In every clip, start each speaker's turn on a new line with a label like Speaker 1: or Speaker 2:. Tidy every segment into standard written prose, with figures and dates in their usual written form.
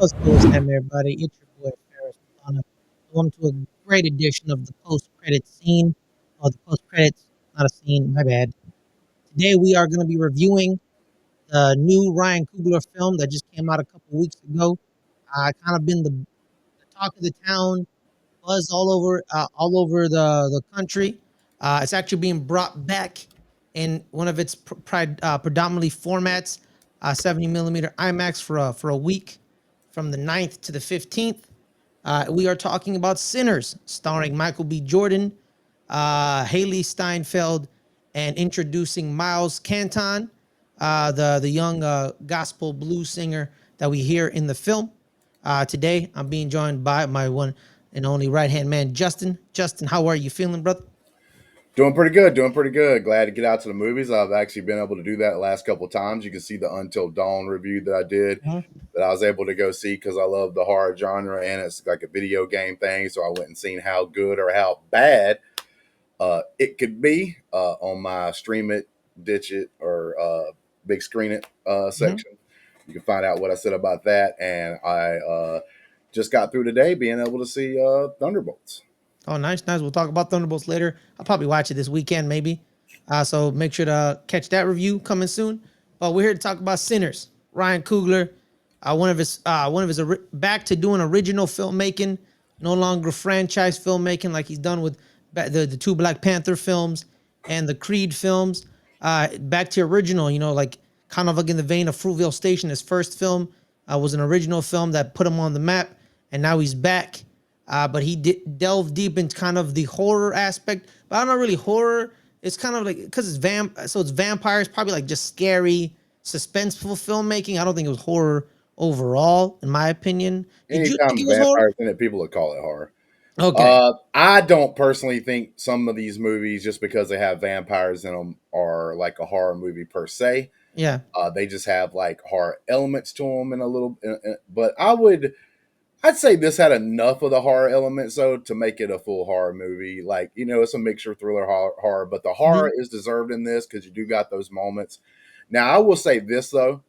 Speaker 1: What's going on, everybody? It's your boy Ferris Plana. Welcome to a great edition of the post-credit scene. Oh, the post-credits, not a scene, my bad. Today we are going to be reviewing the new Ryan Coogler film that just came out a couple weeks ago. Kind of been the talk of the town, buzz all over the country. It's actually being brought back in one of its predominantly formats, 70 millimeter IMAX for a week from the 9th to the 15th. We are talking about Sinners, starring Michael B. Jordan, Haley Steinfeld, and introducing Miles Canton, the young gospel blues singer that we hear in the film. Today, I'm being joined by my one and only right hand man, Justin. Justin, how are you feeling, brother?
Speaker 2: Doing pretty good, doing pretty good. Glad to get out to the movies. I've actually been able to do that the last couple of times. You can see the Until Dawn review that I did
Speaker 1: Mhm.
Speaker 2: that I was able to go see because I love the horror genre and it's like a video game thing. So I went and seen how good or how bad it could be on my stream it, ditch it, or big screen it
Speaker 1: Mhm.
Speaker 2: section. You can find out what I said about that. And I just got through today being able to see Thunderbolts.
Speaker 1: Oh, nice, nice. We'll talk about Thunderbolts later. I'll probably watch it this weekend, maybe. So make sure to catch that review coming soon. But we're here to talk about Sinners. Ryan Coogler, back to doing original filmmaking, no longer franchise filmmaking like he's done with the two Black Panther films and the Creed films. Back to original, like kind of like in the vein of Fruitvale Station. His first film was an original film that put him on the map, and now he's back. But he delved deep into kind of the horror aspect, but I don't know really horror. It's kind of like because it's vampires, probably like just scary, suspenseful filmmaking. I don't think it was horror overall, in my opinion. Did you think
Speaker 2: Anytime
Speaker 1: it was horror?
Speaker 2: vampires in it, people would call it horror.
Speaker 1: Okay,
Speaker 2: I don't personally think some of these movies, just because they have vampires in them, are like a horror movie per se.
Speaker 1: yeah.
Speaker 2: They just have like horror elements to them and a little. But I'd say this had enough of the horror elements though to make it a full horror movie. Like it's a mixture thriller horror, but the horror
Speaker 1: Hmm.
Speaker 2: is deserved in this because you do got those moments. Now I will say this though,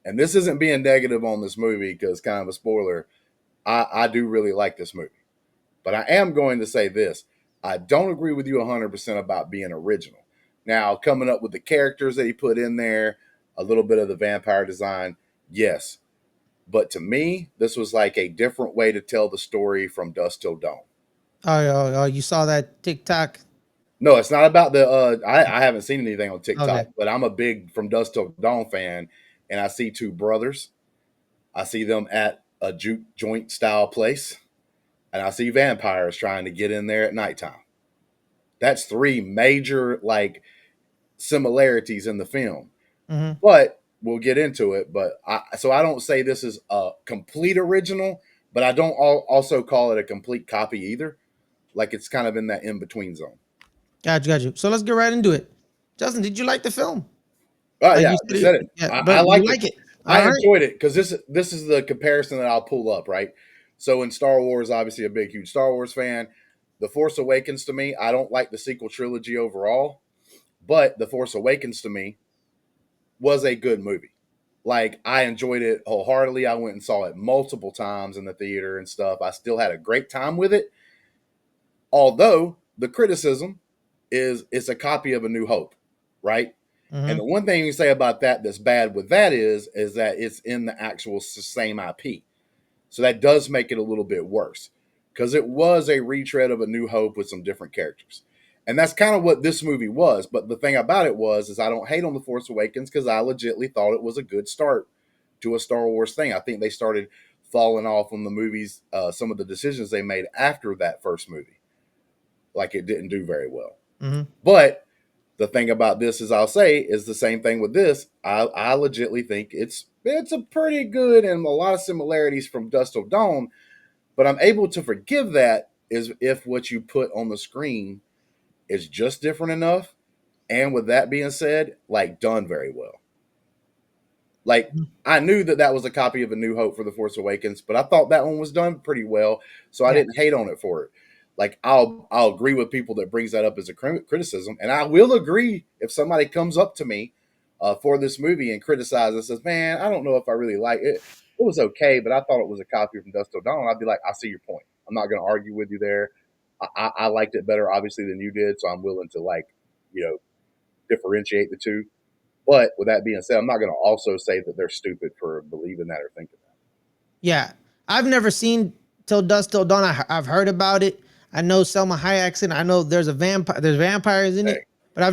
Speaker 2: and this isn't being negative on this movie because kind of a spoiler. I do really like this movie. But I am going to say this. I don't agree with you 100% about being original. Now, coming up with the characters that he put in there, a little bit of the vampire design, yes. But to me, this was like a different way to tell the story from dusk till dawn.
Speaker 1: Oh, you saw that TikTok?
Speaker 2: No, it's not about the. I haven't seen anything on TikTok,
Speaker 1: Okay.
Speaker 2: but I'm a big From Dusk Till Dawn fan, and I see two brothers. I see them at a juke joint style place, and I see vampires trying to get in there at nighttime. That's three major like similarities in the film.
Speaker 1: Hmm.
Speaker 2: But we'll get into it. But I don't say this is a complete original, but I don't also call it a complete copy either. Like it's kind of in that in between zone.
Speaker 1: Got you, got you. So let's get right into it. Justin, did you like the film?
Speaker 2: Oh yeah,
Speaker 1: You
Speaker 2: I
Speaker 1: said
Speaker 2: just said
Speaker 1: it,
Speaker 2: it.
Speaker 1: yeah,
Speaker 2: I
Speaker 1: but you
Speaker 2: liked it.
Speaker 1: like it.
Speaker 2: I
Speaker 1: All right.
Speaker 2: enjoyed it because this is the comparison that I'll pull up. Right. So in Star Wars, obviously a big huge Star Wars fan. The Force Awakens to me, I don't like the sequel trilogy overall, but The Force Awakens to me was a good movie. Like I enjoyed it wholeheartedly. I went and saw it multiple times in the theater and stuff. I still had a great time with it. Although the criticism is it's a copy of A New Hope, right? And
Speaker 1: Mm-hmm.
Speaker 2: the one thing you say about that that's bad with that is that it's in the actual same IP. So that does make it a little bit worse because it was a retread of A New Hope with some different characters. And that's kind of what this movie was. But the thing about it was is I don't hate on The Force Awakens because I legitly thought it was a good start to a Star Wars thing. I think they started falling off on the movies, some of the decisions they made after that first movie. Like it didn't do very well.
Speaker 1: Mm-hmm.
Speaker 2: But the thing about this is I'll say is the same thing with this. I legitly think it's a pretty good and a lot of similarities from Dust Till Dawn, but I'm able to forgive that is if what you put on the screen is just different enough. And with that being said, like done very well. Like I knew that that was a copy of A New Hope for The Force Awakens, but I thought that one was done pretty well, so I
Speaker 1: Yeah.
Speaker 2: didn't hate on it for it. Like I'll agree with people that brings that up as a criticism, and I will agree if somebody comes up to me for this movie and criticizes, says, "Man, I don't know if I really like it." it was okay, but I thought it was a copy from Dust Till Dawn. I'd be like, I see your point. I'm not going to argue with you there. I liked it better, obviously, than you did, so I'm willing to like, you know, differentiate the two. But with that being said, I'm not going to also say that they're stupid for believing that or thinking
Speaker 1: Yeah, I've never seen Till Dusk Till Dawn. I've heard about it. I know Selma Hayek's in it. I know there's a vampire. There's vampires in
Speaker 2: that.
Speaker 1: it,
Speaker 2: Hey,
Speaker 1: but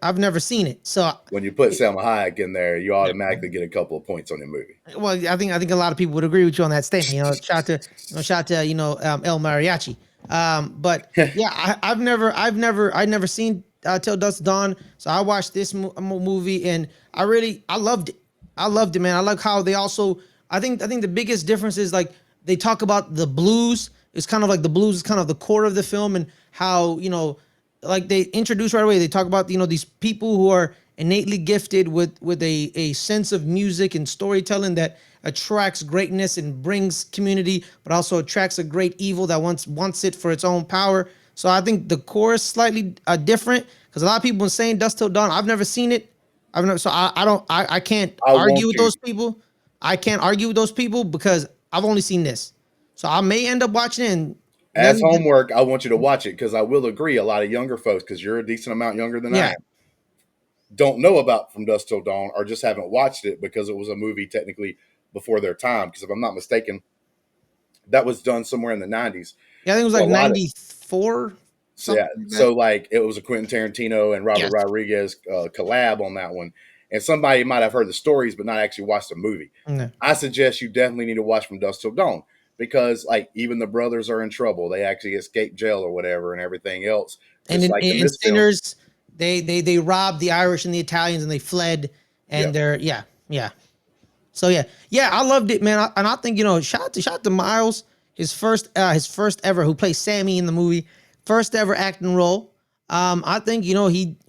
Speaker 1: I've never seen it. So,
Speaker 2: when you put Selma Hayek in there, you automatically get a couple of points on the movie.
Speaker 1: well, I think a lot of people would agree with you on that statement. Shout out to El Mariachi. But yeah, I've never seen Till Dusk Dawn. So I watched this movie and I loved it. I loved it, man. I like how they also. I think the biggest difference is like they talk about the blues. It's kind of like the blues is kind of the core of the film and how like they introduce right away. They talk about these people who are innately gifted with a sense of music and storytelling that attracts greatness and brings community, but also attracts a great evil that wants it for its own power. So I think the core is slightly different because a lot of people are saying Dust Till Dawn. I've never seen it. I've never, so I don't I can't
Speaker 2: I
Speaker 1: argue
Speaker 2: want
Speaker 1: with
Speaker 2: you,
Speaker 1: those people. I can't argue with those people because I've only seen this. So I may end up watching it and
Speaker 2: as
Speaker 1: then
Speaker 2: homework, I want you to watch it because I will agree a lot of younger folks, because you're a decent amount younger than I
Speaker 1: yeah.
Speaker 2: am, don't know about From Dusk Till Dawn or just haven't watched it because it was a movie technically before their time. Because if I'm not mistaken, that was done somewhere in the 90s.
Speaker 1: Yeah, I think it was
Speaker 2: So
Speaker 1: like
Speaker 2: a lot of
Speaker 1: 94,
Speaker 2: so yeah,
Speaker 1: something like that.
Speaker 2: so like it was a Quentin Tarantino and Robert
Speaker 1: Yes.
Speaker 2: Rodriguez collab on that one, and somebody might have heard the stories but not actually watched the movie.
Speaker 1: Yeah.
Speaker 2: I suggest you definitely need to watch From Dusk Till Dawn because like even the brothers are in trouble. They actually escape jail or whatever and everything else.
Speaker 1: And
Speaker 2: Just like in
Speaker 1: in
Speaker 2: this film.
Speaker 1: Sinners, they robbed the Irish and the Italians and they fled and
Speaker 2: Yep.
Speaker 1: they're yeah. So yeah, I loved it, man. And I think shout out to Miles, his first ever who plays Sammy in the movie, first ever acting role. I think he didn't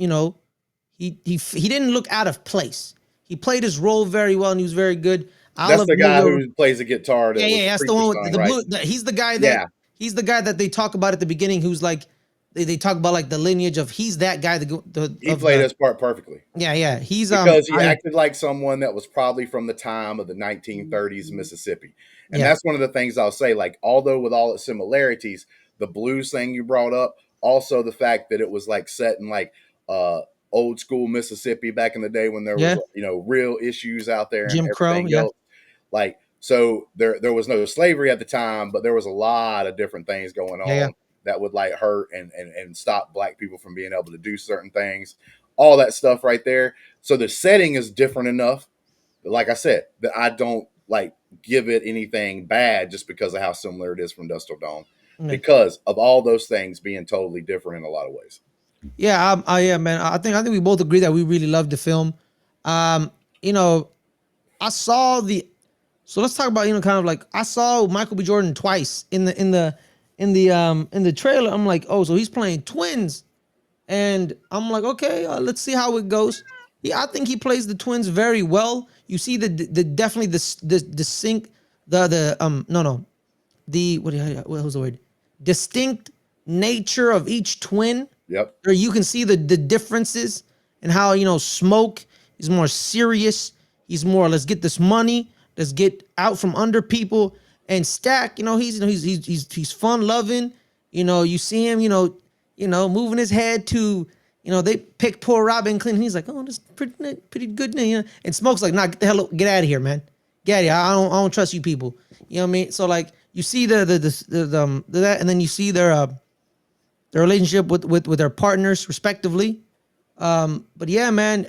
Speaker 1: look out of place. He played his role very well and he was very good. I
Speaker 2: That's
Speaker 1: love
Speaker 2: the
Speaker 1: the movie
Speaker 2: guy
Speaker 1: over.
Speaker 2: who plays the guitar
Speaker 1: Yeah,
Speaker 2: that was
Speaker 1: yeah,
Speaker 2: the
Speaker 1: that's the
Speaker 2: preacher's
Speaker 1: one with
Speaker 2: son,
Speaker 1: the
Speaker 2: right?
Speaker 1: blue.
Speaker 2: Yeah.
Speaker 1: He's the guy that they talk about at the beginning. Who's like they talk about like the lineage of he's that guy
Speaker 2: He
Speaker 1: of
Speaker 2: played
Speaker 1: the
Speaker 2: his part perfectly.
Speaker 1: yeah he's
Speaker 2: Because he
Speaker 1: I
Speaker 2: acted like someone that was probably from the time of the 1930s Mississippi. And
Speaker 1: yeah
Speaker 2: that's one of the things I'll say. Like, although with all its similarities, the blues thing you brought up, also the fact that it was like set in like uh old school Mississippi back in the day when there was
Speaker 1: yeah
Speaker 2: real issues out there and
Speaker 1: Jim Crow
Speaker 2: everything
Speaker 1: yeah
Speaker 2: else. Like, so there was no slavery at the time, but there was a lot of different things going
Speaker 1: yeah
Speaker 2: on that would like hurt and stop black people from being able to do certain things, all that stuff right there. So the setting is different enough, like I said, that I don't like give it anything bad just because of how similar it is from Dust Till Dawn,
Speaker 1: yeah.
Speaker 2: because of all those things being totally different in a lot of ways.
Speaker 1: Yeah, yeah, man. I think we both agree that we really loved the film. Um, you know, I saw the so let's talk about kind of like I saw Michael B. Jordan twice in the trailer. I'm like, oh, so he's playing twins, and I'm like, okay, let's see how it goes. Yeah, I think he plays the twins very well. You see the definitely the sync the no no the what was the word distinct nature of each twin
Speaker 2: Yep.
Speaker 1: or you can see the differences and how Smoke is more serious. He's more let's get this money, let's get out from under people. And Stack, he's fun loving. You see him, moving his head to they pick poor Robin Clinton. He's like, oh, this is pretty good. And Smoke's like, nah, get out of here, man. Get out of here. I don't trust you people. You know what I mean? So like you see that, and then you see their relationship with their partners respectively. But yeah, man,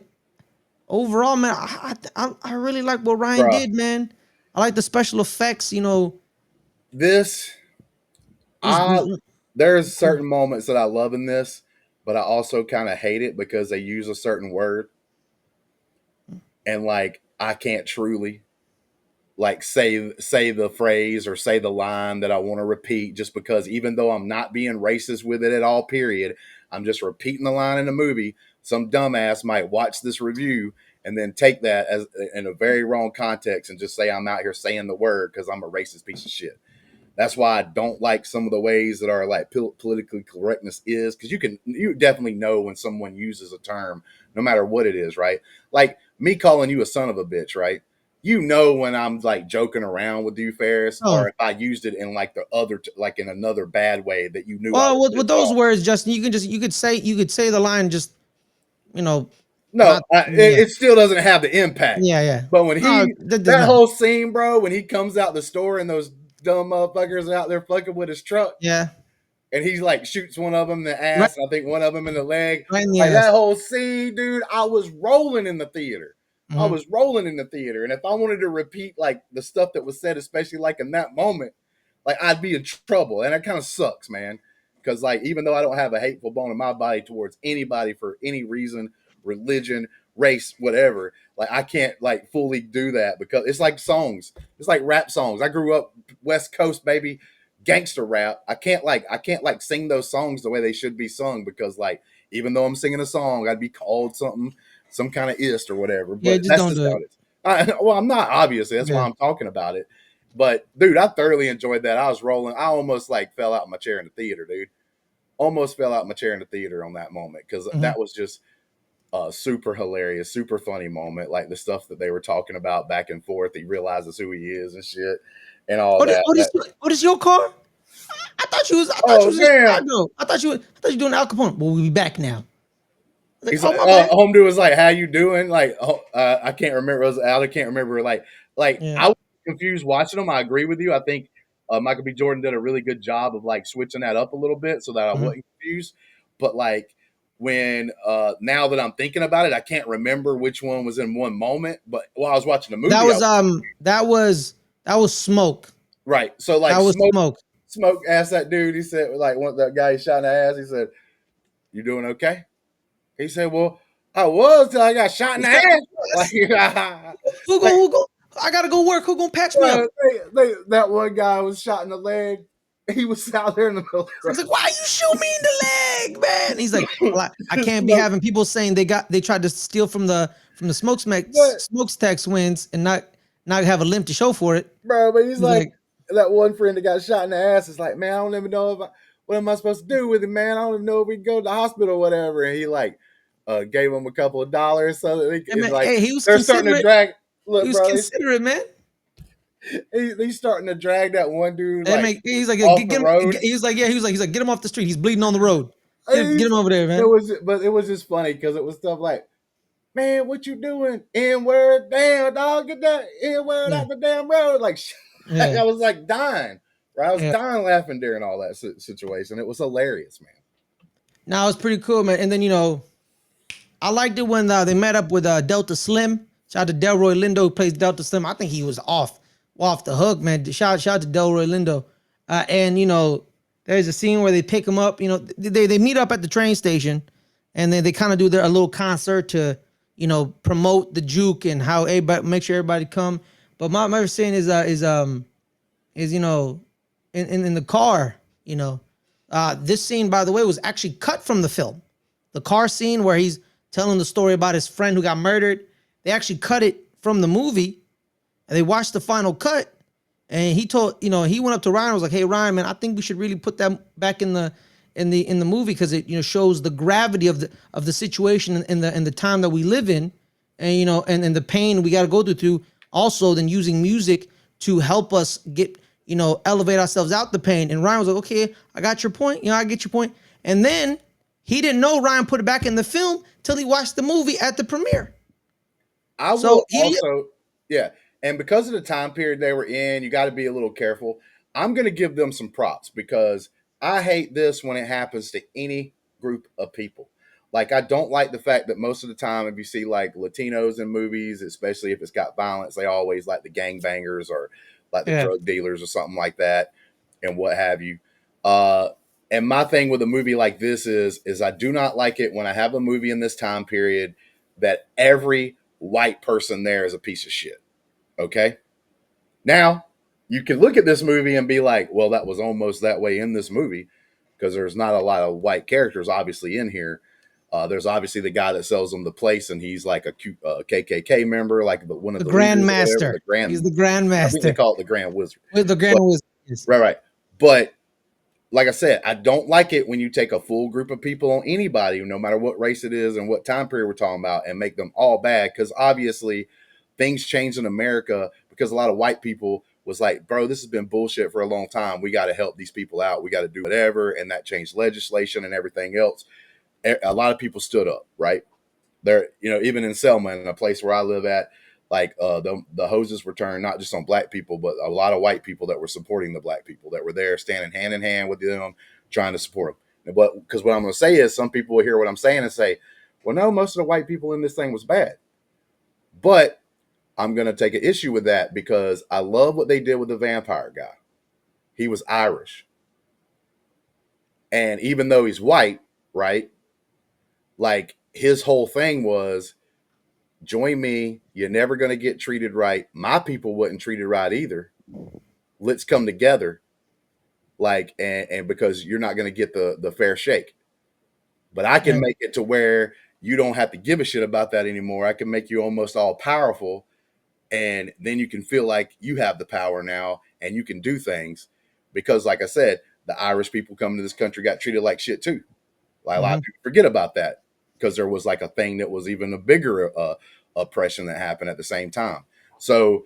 Speaker 1: overall, man, I really like what Ryan
Speaker 2: Bruh.
Speaker 1: did, man. I like the special effects.
Speaker 2: This
Speaker 1: It
Speaker 2: I
Speaker 1: was
Speaker 2: there's
Speaker 1: cool.
Speaker 2: certain moments that I love in this, but I also kind of hate it because they use a certain word and like I can't truly like say the phrase or say the line that I want to repeat, just because even though I'm not being racist with it at all, period, I'm just repeating the line in the movie. Some dumbass might watch this review and then take that as in a very wrong context and just say I'm out here saying the word because I'm a racist piece of shit. That's why I don't like some of the ways that are like politically correctness is, because you definitely know when someone uses a term, no matter what it is, right? Like me calling you a son of a bitch, right? you know when I'm like joking around with you, Ferris, or
Speaker 1: Oh,
Speaker 2: if I used it in like the other, like in another bad way that you knew I
Speaker 1: well,
Speaker 2: was
Speaker 1: with
Speaker 2: pissed
Speaker 1: those
Speaker 2: off.
Speaker 1: words, Justin, you could say the line just you know
Speaker 2: No,
Speaker 1: not yeah
Speaker 2: it still doesn't have the impact.
Speaker 1: yeah yeah.
Speaker 2: But when
Speaker 1: No,
Speaker 2: he
Speaker 1: that does
Speaker 2: that
Speaker 1: not.
Speaker 2: whole scene, bro, when he comes out the store and those dumb motherfuckers are out there fucking with his truck,
Speaker 1: Yeah,
Speaker 2: and he's like shoots one of them in the
Speaker 1: right,
Speaker 2: ass, and I think one of them in the leg.
Speaker 1: right in the
Speaker 2: Like that
Speaker 1: ass.
Speaker 2: whole scene, dude, I was rolling in the theater. I
Speaker 1: Hmm.
Speaker 2: was rolling in the theater, and if I wanted to repeat like the stuff that was said, especially like in that moment, like I'd be in trouble, and that kind of sucks, man. Because like even though I don't have a hateful bone in my body towards anybody for any reason, religion, race, whatever, like I can't like fully do that because it's like songs, it's like rap songs. I grew up West Coast, baby, gangster rap. I can't like sing those songs the way they should be sung because like even though I'm singing a song, I'd be called something, some kind of ist or whatever.
Speaker 1: Yeah,
Speaker 2: But
Speaker 1: just
Speaker 2: that's
Speaker 1: don't
Speaker 2: just
Speaker 1: do
Speaker 2: how
Speaker 1: it.
Speaker 2: it is. Well, I'm not obviously. That's why
Speaker 1: Yeah.
Speaker 2: I'm talking about it. But dude, I thoroughly enjoyed that. I was rolling. I almost like fell out of my chair in the theater, dude. Almost fell out of my chair in the theater on that moment because
Speaker 1: Hmm.
Speaker 2: that was just a super hilarious, super funny moment. Like the stuff that they were talking about back and forth. He realizes who he is and shit and all that. That
Speaker 1: What is your car? I thought you
Speaker 2: oh
Speaker 1: was in
Speaker 2: damn.
Speaker 1: Chicago. I thought you were doing Al Capone. Well, we'll be back now. I was like,
Speaker 2: He's
Speaker 1: oh
Speaker 2: like,
Speaker 1: my bad.
Speaker 2: home dude was like, "How you doing?" Like, I can't remember. It was Al. I can't remember. Like
Speaker 1: Yeah.
Speaker 2: I was confused watching them. I agree with you. I think Michael B. Jordan did a really good job of like switching that up a little bit so that I
Speaker 1: Hmm.
Speaker 2: wasn't confused. But like when now that I'm thinking about it, I can't remember which one was in one moment. But while I was watching the
Speaker 1: That
Speaker 2: movie, I
Speaker 1: was that was Smoke.
Speaker 2: right. So
Speaker 1: That
Speaker 2: like
Speaker 1: was Smoke.
Speaker 2: smoke asked that dude. He said like one that guy he shot in the ass. He said, "You doing okay?" He said, "Well, I was till I got shot in
Speaker 1: He
Speaker 2: the
Speaker 1: said,
Speaker 2: ass." Like, like
Speaker 1: who go? I gotta go work. Who gonna patch me up?
Speaker 2: that one guy was shot in the leg. He was out there in the middle of the
Speaker 1: He's like, why you shoot me in the leg, man? He's like,
Speaker 2: road.
Speaker 1: well, I can't be
Speaker 2: Smoke,
Speaker 1: having people saying they tried to steal from the
Speaker 2: but
Speaker 1: smokestacks wins and not have a limp to show for it.
Speaker 2: bro, but he's
Speaker 1: He's
Speaker 2: like
Speaker 1: like,
Speaker 2: that one friend that got shot in the ass is like, man, I don't even know what am I supposed to do with it, man. I don't even know if we can go to the hospital or whatever. And he like gave him a couple of dollars so that
Speaker 1: hey,
Speaker 2: it's
Speaker 1: man,
Speaker 2: like
Speaker 1: hey, he was
Speaker 2: they're starting to
Speaker 1: considerate.
Speaker 2: drag.
Speaker 1: He
Speaker 2: Look,
Speaker 1: was
Speaker 2: bro,
Speaker 1: considerate, man.
Speaker 2: he's starting to drag that one dude
Speaker 1: Hey,
Speaker 2: like
Speaker 1: man, he's like,
Speaker 2: off the
Speaker 1: get him.
Speaker 2: road.
Speaker 1: He was like, yeah, he's like, get him off the street. He's bleeding on the road. Get
Speaker 2: He's,
Speaker 1: him over there,
Speaker 2: it
Speaker 1: man.
Speaker 2: was, but it was just funny because it was stuff like, man, what you doing? N word, damn dog, get that N word
Speaker 1: Yeah,
Speaker 2: out the damn road. Like,
Speaker 1: yeah,
Speaker 2: I was like dying, right? I was
Speaker 1: yeah.
Speaker 2: dying laughing during all that situation. It was hilarious, man.
Speaker 1: Now it's pretty cool, man. And then I liked it when they met up with Delta Slim. Shout out to Delroy Lindo who plays Delta Slim. I think he was off the hook, man. Shout out to Delroy Lindo. And there's a scene where they pick him up. They meet up at the train station, and then they kind of do a little concert to promote the juke and how everybody make sure everybody come. But my saying is in the car. This scene, by the way, was actually cut from the film. The car scene where he's telling the story about his friend who got murdered, they actually cut it from the movie, and they watched the final cut. And he went up to Ryan and was like, "Hey Ryan, man, I think we should really put that back in the movie because it shows the gravity of the situation in the time that we live in, and and the pain we got to go through. Also, then using music to help us get elevate ourselves out the pain." And Ryan was like, "Okay, I got your point. I get your point." And then he didn't know Ryan put it back in the film till he watched the movie at the premiere.
Speaker 2: I
Speaker 1: So
Speaker 2: will also, yeah, and because of the time period they were in, you got to be a little careful. I'm going to give them some props because I hate this when it happens to any group of people. Like, I don't like the fact that most of the time, if you see like Latinos in movies, especially if it's got violence, they always like the gangbangers or like the
Speaker 1: yeah,
Speaker 2: drug dealers or something like that, and what have you. Uh, and my thing with a movie like this is I do not like it when I have a movie in this time period that every white person there is a piece of shit. Okay. Now, you can look at this movie and be like, well, that was almost that way in this movie because there's not a lot of white characters obviously in here. There's obviously the guy that sells them the place, and he's like a KKK member, like one of
Speaker 1: the
Speaker 2: the leaders or whatever.
Speaker 1: Grandmaster.
Speaker 2: The
Speaker 1: He's
Speaker 2: grand,
Speaker 1: the
Speaker 2: I think they
Speaker 1: Grandmaster
Speaker 2: call it the Grand Wizard.
Speaker 1: with the Grand
Speaker 2: But
Speaker 1: Wizard. Yes.
Speaker 2: right, right. But like I said, I don't like it when you take a full group of people on anybody, no matter what race it is and what time period we're talking about, and make them all bad. Because obviously, things changed in America because a lot of white people was like, bro, this has been bullshit for a long time. We got to help these people out. We got to do whatever. And that changed legislation and everything else. A lot of people stood up, right? There, even in Selma, in a place where I live at, like the hoses were turned not just on black people, but a lot of white people that were supporting the black people that were there, standing hand in hand with them, trying to support them. But because what I'm going to say is, some people will hear what I'm saying and say, "Well, no, most of the white people in this thing was bad." But I'm going to take an issue with that because I love what they did with the vampire guy. He was Irish, and even though he's white, right? Like his whole thing was, join me. You're never going to get treated right. My people wasn't treated right either. Let's come together. Like, and because you're not going to get the fair shake, but I can
Speaker 1: Right.
Speaker 2: make it to where you don't have to give a shit about that anymore. I can make you almost all powerful. And then you can feel like you have the power now and you can do things because, like I said, the Irish people coming to this country got treated like shit too. Like a lot
Speaker 1: Mm-hmm.
Speaker 2: of people forget about that because there was like a thing that was even a bigger oppression that happened at the same time. So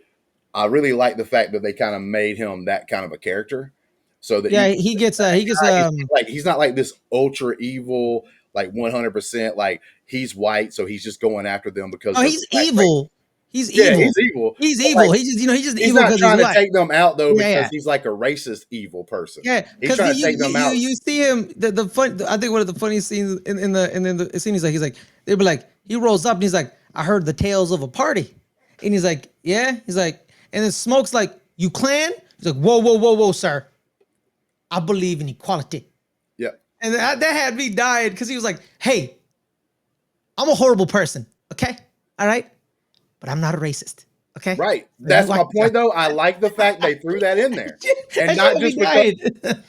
Speaker 2: I really like the fact that they kind of made him that kind of a character, so that you
Speaker 1: Yeah,
Speaker 2: can,
Speaker 1: he gets
Speaker 2: he's not like this ultra evil, like 100%, like he's white, so he's just going after them because
Speaker 1: oh,
Speaker 2: they're the
Speaker 1: he's
Speaker 2: black race.
Speaker 1: evil. He's
Speaker 2: Yeah,
Speaker 1: evil.
Speaker 2: he's evil.
Speaker 1: He's
Speaker 2: But like
Speaker 1: evil. He's just
Speaker 2: he's
Speaker 1: evil
Speaker 2: not
Speaker 1: because he's
Speaker 2: trying to
Speaker 1: white.
Speaker 2: take them out though
Speaker 1: Yeah,
Speaker 2: because
Speaker 1: yeah.
Speaker 2: he's like a racist evil person.
Speaker 1: Yeah,
Speaker 2: He's
Speaker 1: because
Speaker 2: trying to take them out.
Speaker 1: you see him the fun. I think one of the funniest scenes in the scene is like they'd be like he rolls up and he's like, I heard the tales of a party, and he's like, yeah, he's like, and then Smoke's like, you clan? He's like, whoa, sir, I believe in equality,
Speaker 2: Yeah.
Speaker 1: and that had me dying because he was like, hey, I'm a horrible person, okay, all right, but I'm not a racist, okay.
Speaker 2: Right.
Speaker 1: So you
Speaker 2: That's my
Speaker 1: white guy.
Speaker 2: point though. I like the fact they threw that in there. And
Speaker 1: That should
Speaker 2: not
Speaker 1: have me
Speaker 2: just because
Speaker 1: dying.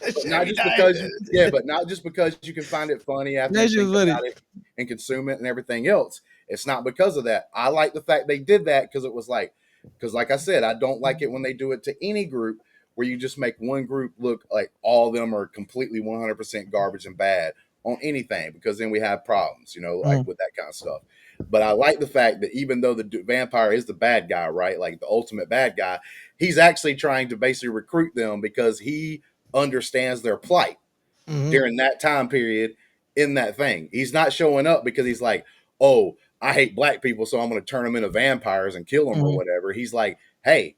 Speaker 1: That
Speaker 2: but
Speaker 1: should have
Speaker 2: not
Speaker 1: me
Speaker 2: just
Speaker 1: dying.
Speaker 2: because you yeah, but not just because you can find it funny after you
Speaker 1: That shit
Speaker 2: think
Speaker 1: was funny.
Speaker 2: about it and consume it and everything else. It's not because of that. I like the fact they did that because it was like, because like I said, I don't like it when they do it to any group where you just make one group look like all of them are completely 100% garbage and bad on anything, because then we have problems, like
Speaker 1: Mm,
Speaker 2: with that kind of stuff. But I like the fact that even though the vampire is the bad guy, right, like the ultimate bad guy, he's actually trying to basically recruit them because he understands their plight
Speaker 1: mhm,
Speaker 2: during that time period in that thing. He's not showing up because he's like, oh, I hate black people, so I'm going to turn them into vampires and kill them or
Speaker 1: mhm,
Speaker 2: whatever. He's like, hey,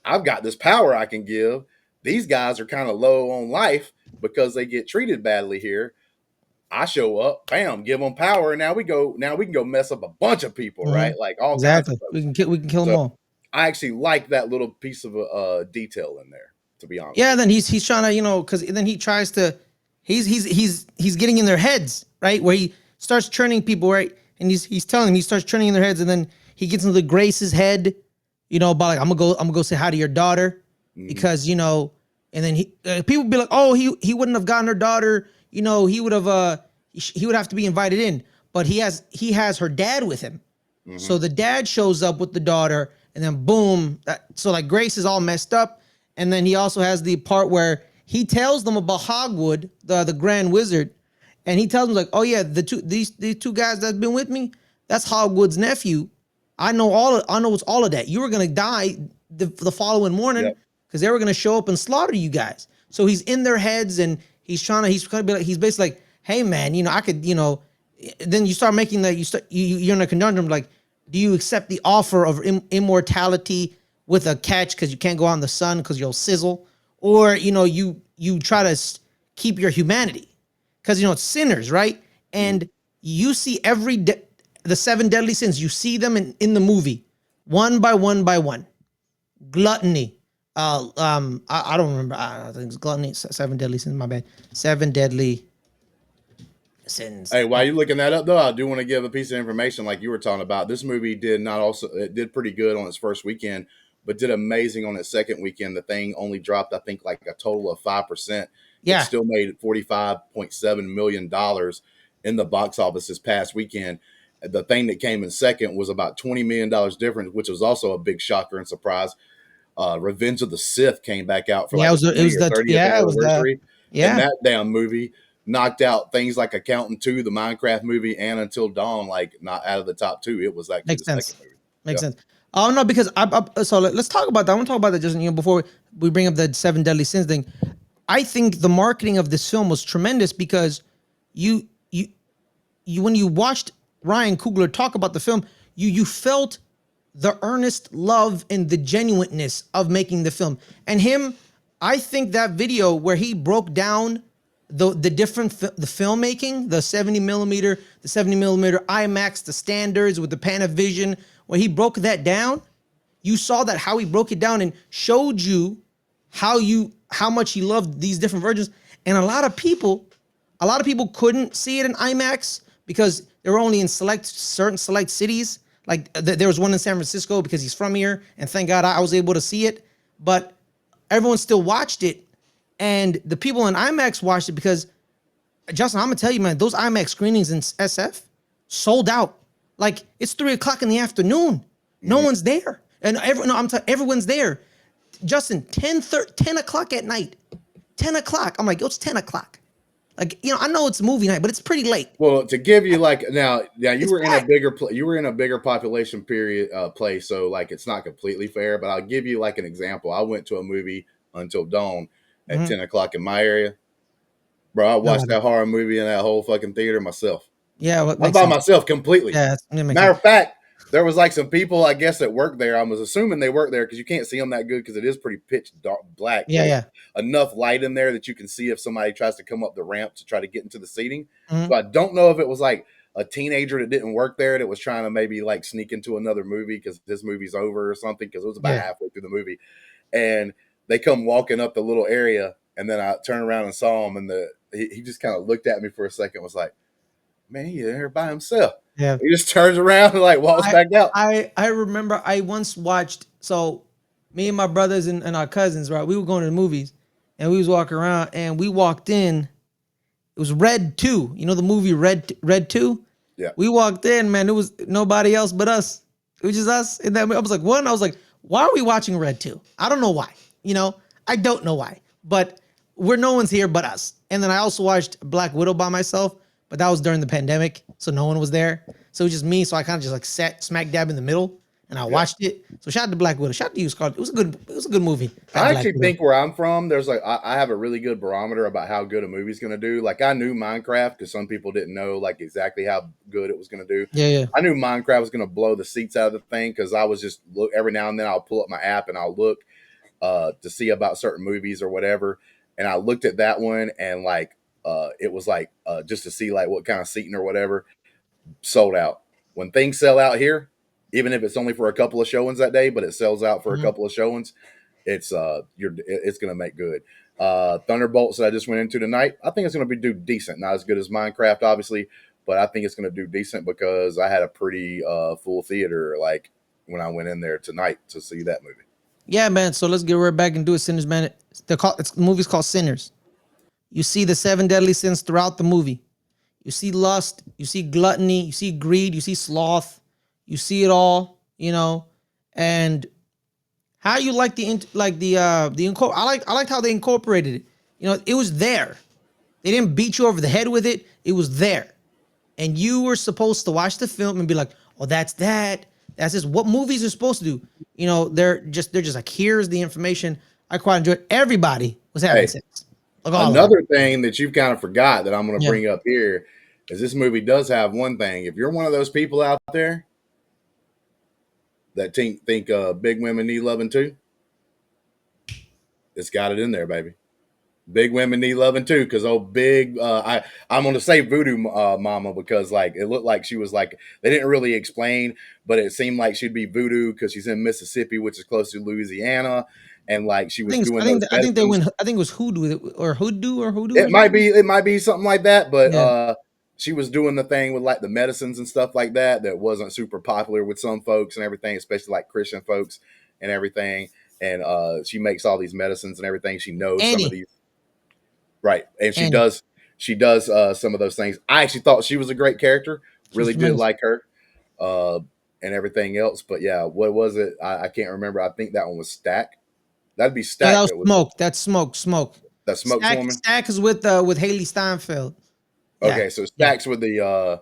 Speaker 2: I've got this power I can give. These guys are kind of low on life because they get treated badly here. I show up, bam, give them power, and now we go. Now we can go mess up a bunch of people, right?
Speaker 1: mhm.
Speaker 2: Like all kinds of
Speaker 1: Exactly.
Speaker 2: folks.
Speaker 1: We can kill them
Speaker 2: So
Speaker 1: all.
Speaker 2: I actually like that little piece of detail in there. To be honest
Speaker 1: Yeah.
Speaker 2: with
Speaker 1: Then he's trying to because then he tries to he's getting in their heads, right, where he starts turning people, right, and he's telling them, he starts turning in their heads, and then he gets into Grace's head, about like, I'm gonna go say hi to your daughter
Speaker 2: you. Hmm.
Speaker 1: because and then people be like, oh, he wouldn't have gotten her daughter, he would have he would have to be invited in, but he has her dad with him.
Speaker 2: Hmm.
Speaker 1: So the dad shows up with the daughter, and then boom. So like Grace is all messed up, and then he also has the part where he tells them about Hogwood, the Grand Wizard, and he tells them like, oh yeah, these two guys that's been with me, that's Hogwood's nephew. I know it's all of that. You were gonna die the following morning
Speaker 2: Yep.
Speaker 1: because they were gonna show up and slaughter you guys. So he's in their heads, and he's gonna be like, he's basically like, hey man, I could, then you start making that you're in a conundrum like, do you accept the offer of immortality with a catch because you can't go out in the sun because you'll sizzle, or you try to keep your humanity because it's sinners, right?
Speaker 2: Hmm.
Speaker 1: And you see the seven deadly sins, you see them in the movie one by one by one. Gluttony, I don't remember, I think it's gluttony, seven deadly sins, my bad, seven deadly sins.
Speaker 2: Hey, while you're looking that up, though, I do want to give a piece of information like you were talking about. This movie did not also, it did pretty good on its first weekend, but did amazing on its second weekend. The thing only dropped, I think, like a total of 5%. It
Speaker 1: Yeah,
Speaker 2: still made $45.7 million in the box office this past weekend. The thing that came in second was about $20 million difference, which was also a big shocker and surprise. Revenge of the Sith came back out for
Speaker 1: yeah,
Speaker 2: like its
Speaker 1: it
Speaker 2: 20
Speaker 1: was
Speaker 2: or
Speaker 1: the
Speaker 2: 30th
Speaker 1: yeah, it was the
Speaker 2: anniversary, and
Speaker 1: yeah,
Speaker 2: that damn movie knocked out things like Accountant 2, the Minecraft movie, and Until Dawn, like not out of the top two. It was actually
Speaker 1: makes
Speaker 2: the second
Speaker 1: sense,
Speaker 2: movie.
Speaker 1: makes
Speaker 2: Yeah.
Speaker 1: sense. Oh no, because so let's talk about that. I want to talk about that just before we bring up the seven deadly sins thing. I think the marketing of this film was tremendous because you you when you watched Ryan Coogler talk about the film, you felt the earnest love and the genuineness of making the film. And him, I think that video where he broke down the different the filmmaking, the 70 millimeter, the 70 millimeter IMAX, the standards with the Panavision, when he broke that down, you saw that how he broke it down and showed you how much he loved these different versions. And a lot of people couldn't see it in IMAX because they were only in certain select cities. Like there was one in San Francisco because he's from here, and thank God I was able to see it. But everyone still watched it, and the people in IMAX watched it because Justin, I'm gonna tell you, man, those IMAX screenings in SF sold out. Like it's 3 o'clock in the afternoon, no
Speaker 2: Mm-hmm.
Speaker 1: one's there, and everyone's there. Justin, 10 o'clock at night, 10 o'clock. I'm like, it's 10 o'clock. Like I know it's movie night, but it's pretty late.
Speaker 2: Well, to give you like now you
Speaker 1: It's
Speaker 2: were in a
Speaker 1: packed.
Speaker 2: bigger you were in a bigger population period place, so like it's not completely fair. But I'll give you like an example. I went to a movie Until Dawn at
Speaker 1: Mm-hmm.
Speaker 2: 10 o'clock in my area, bro. I watched
Speaker 1: Nobody.
Speaker 2: that horror movie in that whole fucking theater myself.
Speaker 1: Yeah, what
Speaker 2: I was
Speaker 1: makes
Speaker 2: by
Speaker 1: sense.
Speaker 2: myself completely.
Speaker 1: Yeah, it makes
Speaker 2: Matter
Speaker 1: sense.
Speaker 2: of fact, there was like some people I guess that work there. I was assuming they work there because you can't see them that good because it is pretty pitch dark black,
Speaker 1: Yeah,
Speaker 2: but it's
Speaker 1: yeah.
Speaker 2: enough light in there that you can see if somebody tries to come up the ramp to try to get into the seating.
Speaker 1: Mm-hmm.
Speaker 2: So I don't know if it was like a teenager that didn't work there that was trying to maybe like sneak into another movie because this movie's over or something because it was about
Speaker 1: Yeah,
Speaker 2: halfway through the movie, and they come walking up the little area, and then I turned around and saw him, and he just kind of looked at me for a second, was like, "Man, he's here by himself."
Speaker 1: yeah.
Speaker 2: He just turns around and like walks
Speaker 1: I
Speaker 2: back out.
Speaker 1: I remember I once watched. So me and my brothers and our cousins, right? We were going to the movies, and we was walking around, and we walked in. It was Red 2. You know the movie Red 2?
Speaker 2: Yeah.
Speaker 1: We walked in, man. It was nobody else but us. It was just us. And then I was like, one, I was like, why are we watching Red 2? I don't know why. I don't know why. But no one's here but us. And then I also watched Black Widow by myself, but that was during the pandemic, so no one was there. So it was just me. So I kind of just like sat smack dab in the middle and I
Speaker 2: Yeah.
Speaker 1: watched it. So shout out to Black Widow. Shout out to you, Scarlett. It was a good movie. That
Speaker 2: I
Speaker 1: Black
Speaker 2: actually
Speaker 1: Widow.
Speaker 2: think where I'm from, there's like I have a really good barometer about how good a movie's gonna do. Like I knew Minecraft because some people didn't know like exactly how good it was gonna do.
Speaker 1: Yeah, yeah.
Speaker 2: I knew Minecraft was gonna blow the seats out of the thing because I was just look every now and then I'll pull up my app and I'll look to see about certain movies or whatever. And I looked at that one and like it was like just to see like what kind of seating or whatever sold out. When things sell out here, even if it's only for a couple of showings that day, but it sells out for a
Speaker 1: Mhm.
Speaker 2: couple of showings, it's gonna make good. Thunderbolts that I just went into tonight, I think it's gonna be do decent. Not as good as Minecraft, obviously, but I think it's gonna do decent because I had a pretty full theater like when I went in there tonight to see that movie.
Speaker 1: Yeah, man. So let's get right back and do it, Sinners, man. The movie's called Sinners. You see the seven deadly sins throughout the movie. You see lust, you see gluttony, you see greed, you see sloth, you see it all, and how you like I liked how they incorporated it. It was there. They didn't beat you over the head with it. It was there. And you were supposed to watch the film and be like, "Oh, that's that. That's just what movies are supposed to do." They're just like, "Here's the information." I quite enjoyed. Everybody was having
Speaker 2: Hey,
Speaker 1: sex, like all of them.
Speaker 2: another thing that you've kind of forgot that I'm going to
Speaker 1: Yeah.
Speaker 2: bring up here is this movie does have one thing. If you're one of those people out there that think big women need loving too, it's got it in there, baby. Big women need loving too, because big I'm gonna say voodoo mama because like it looked like she was like they didn't really explain, but it seemed like she'd be voodoo because she's in Mississippi, which is close to Louisiana, and like she
Speaker 1: I
Speaker 2: was
Speaker 1: think
Speaker 2: doing
Speaker 1: I think
Speaker 2: those
Speaker 1: I think they
Speaker 2: medicines.
Speaker 1: went. I think it was hoodoo or something.
Speaker 2: It might be something like that, but
Speaker 1: Yeah.
Speaker 2: she was doing the thing with like the medicines and stuff like that that wasn't super popular with some folks and everything, especially like Christian folks and everything. And she makes all these medicines and everything. She knows some of
Speaker 1: Annie.
Speaker 2: these, right? And
Speaker 1: Annie.
Speaker 2: she does some of those things. I actually thought she was a great character.
Speaker 1: She was
Speaker 2: Really did
Speaker 1: tremendous.
Speaker 2: like her uh, and everything else. But yeah, what was it? I can't remember. I think that one was Stack. That'd be
Speaker 1: No, that
Speaker 2: Stack.
Speaker 1: was
Speaker 2: That was
Speaker 1: smoke. That's smoke. Smoke.
Speaker 2: that Smokes
Speaker 1: Stack
Speaker 2: woman.
Speaker 1: Stack is with Haley Steinfeld. Yeah.
Speaker 2: Okay, so
Speaker 1: Yeah.
Speaker 2: Stacks with the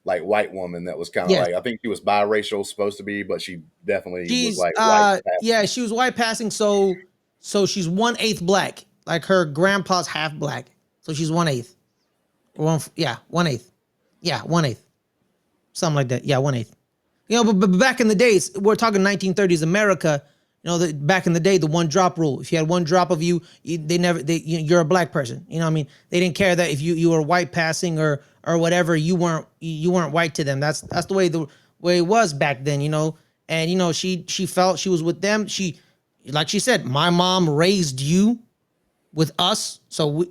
Speaker 2: like white woman that was kind of
Speaker 1: Yes.
Speaker 2: like, I think she was biracial supposed to be, but she definitely was
Speaker 1: She's
Speaker 2: like white passing.
Speaker 1: yeah, she was white passing, so she's 1/8 black. Like her grandpa's half black. So she's 1/8. Yeah, 1/8. Yeah, 1/8. Something like that. Yeah, 1/8. But back in the days, we're talking 1930s America. Back in the day, the one drop rule. If you had one drop of they never, you're a black person. You know what I mean? They didn't care that if you were white passing or whatever, you weren't white to them. That's the way it was back then. And she felt she was with them. Like she said, my mom raised you with us, so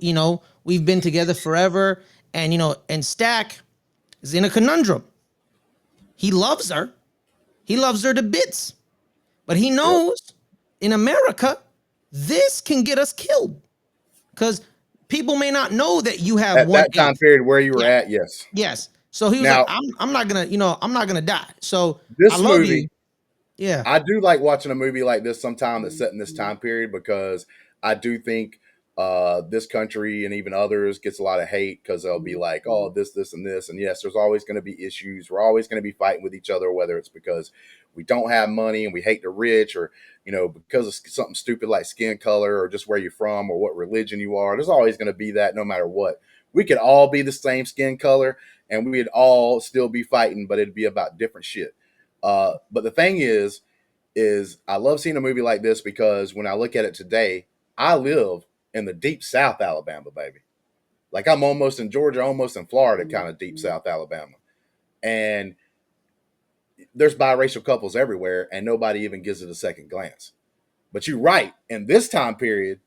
Speaker 1: we've been together forever. And Stack is in a conundrum. He loves her. He loves her to bits. But he
Speaker 2: Yep.
Speaker 1: knows in America, this can get us killed. Because people may not know that you have
Speaker 2: At
Speaker 1: one
Speaker 2: that time
Speaker 1: eighth.
Speaker 2: period where you were
Speaker 1: Yeah.
Speaker 2: at, yes.
Speaker 1: Yes. So he was like,
Speaker 2: Now,
Speaker 1: I'm not gonna die. So I
Speaker 2: this
Speaker 1: love you.
Speaker 2: movie,
Speaker 1: Yeah.
Speaker 2: I do like watching a movie like this sometime that's set in this time period, because I do think this country and even others gets a lot of hate because they'll be like, oh, this, and this. And yes, there's always going to be issues. We're always going to be fighting with each other, whether it's because we don't have money and we hate the rich, or, because of something stupid like skin color or just where you're from or what religion you are. There's always going to be that no matter what. We could all be the same skin color and we'd all still be fighting, but it'd be about different shit. But the thing is I love seeing a movie like this because when I look at it today, I live in the deep South Alabama, baby. Like I'm almost in Georgia, almost in Florida, kind of deep South Alabama. And there's biracial couples everywhere and nobody even gives it a second glance. But you're right. In this time period,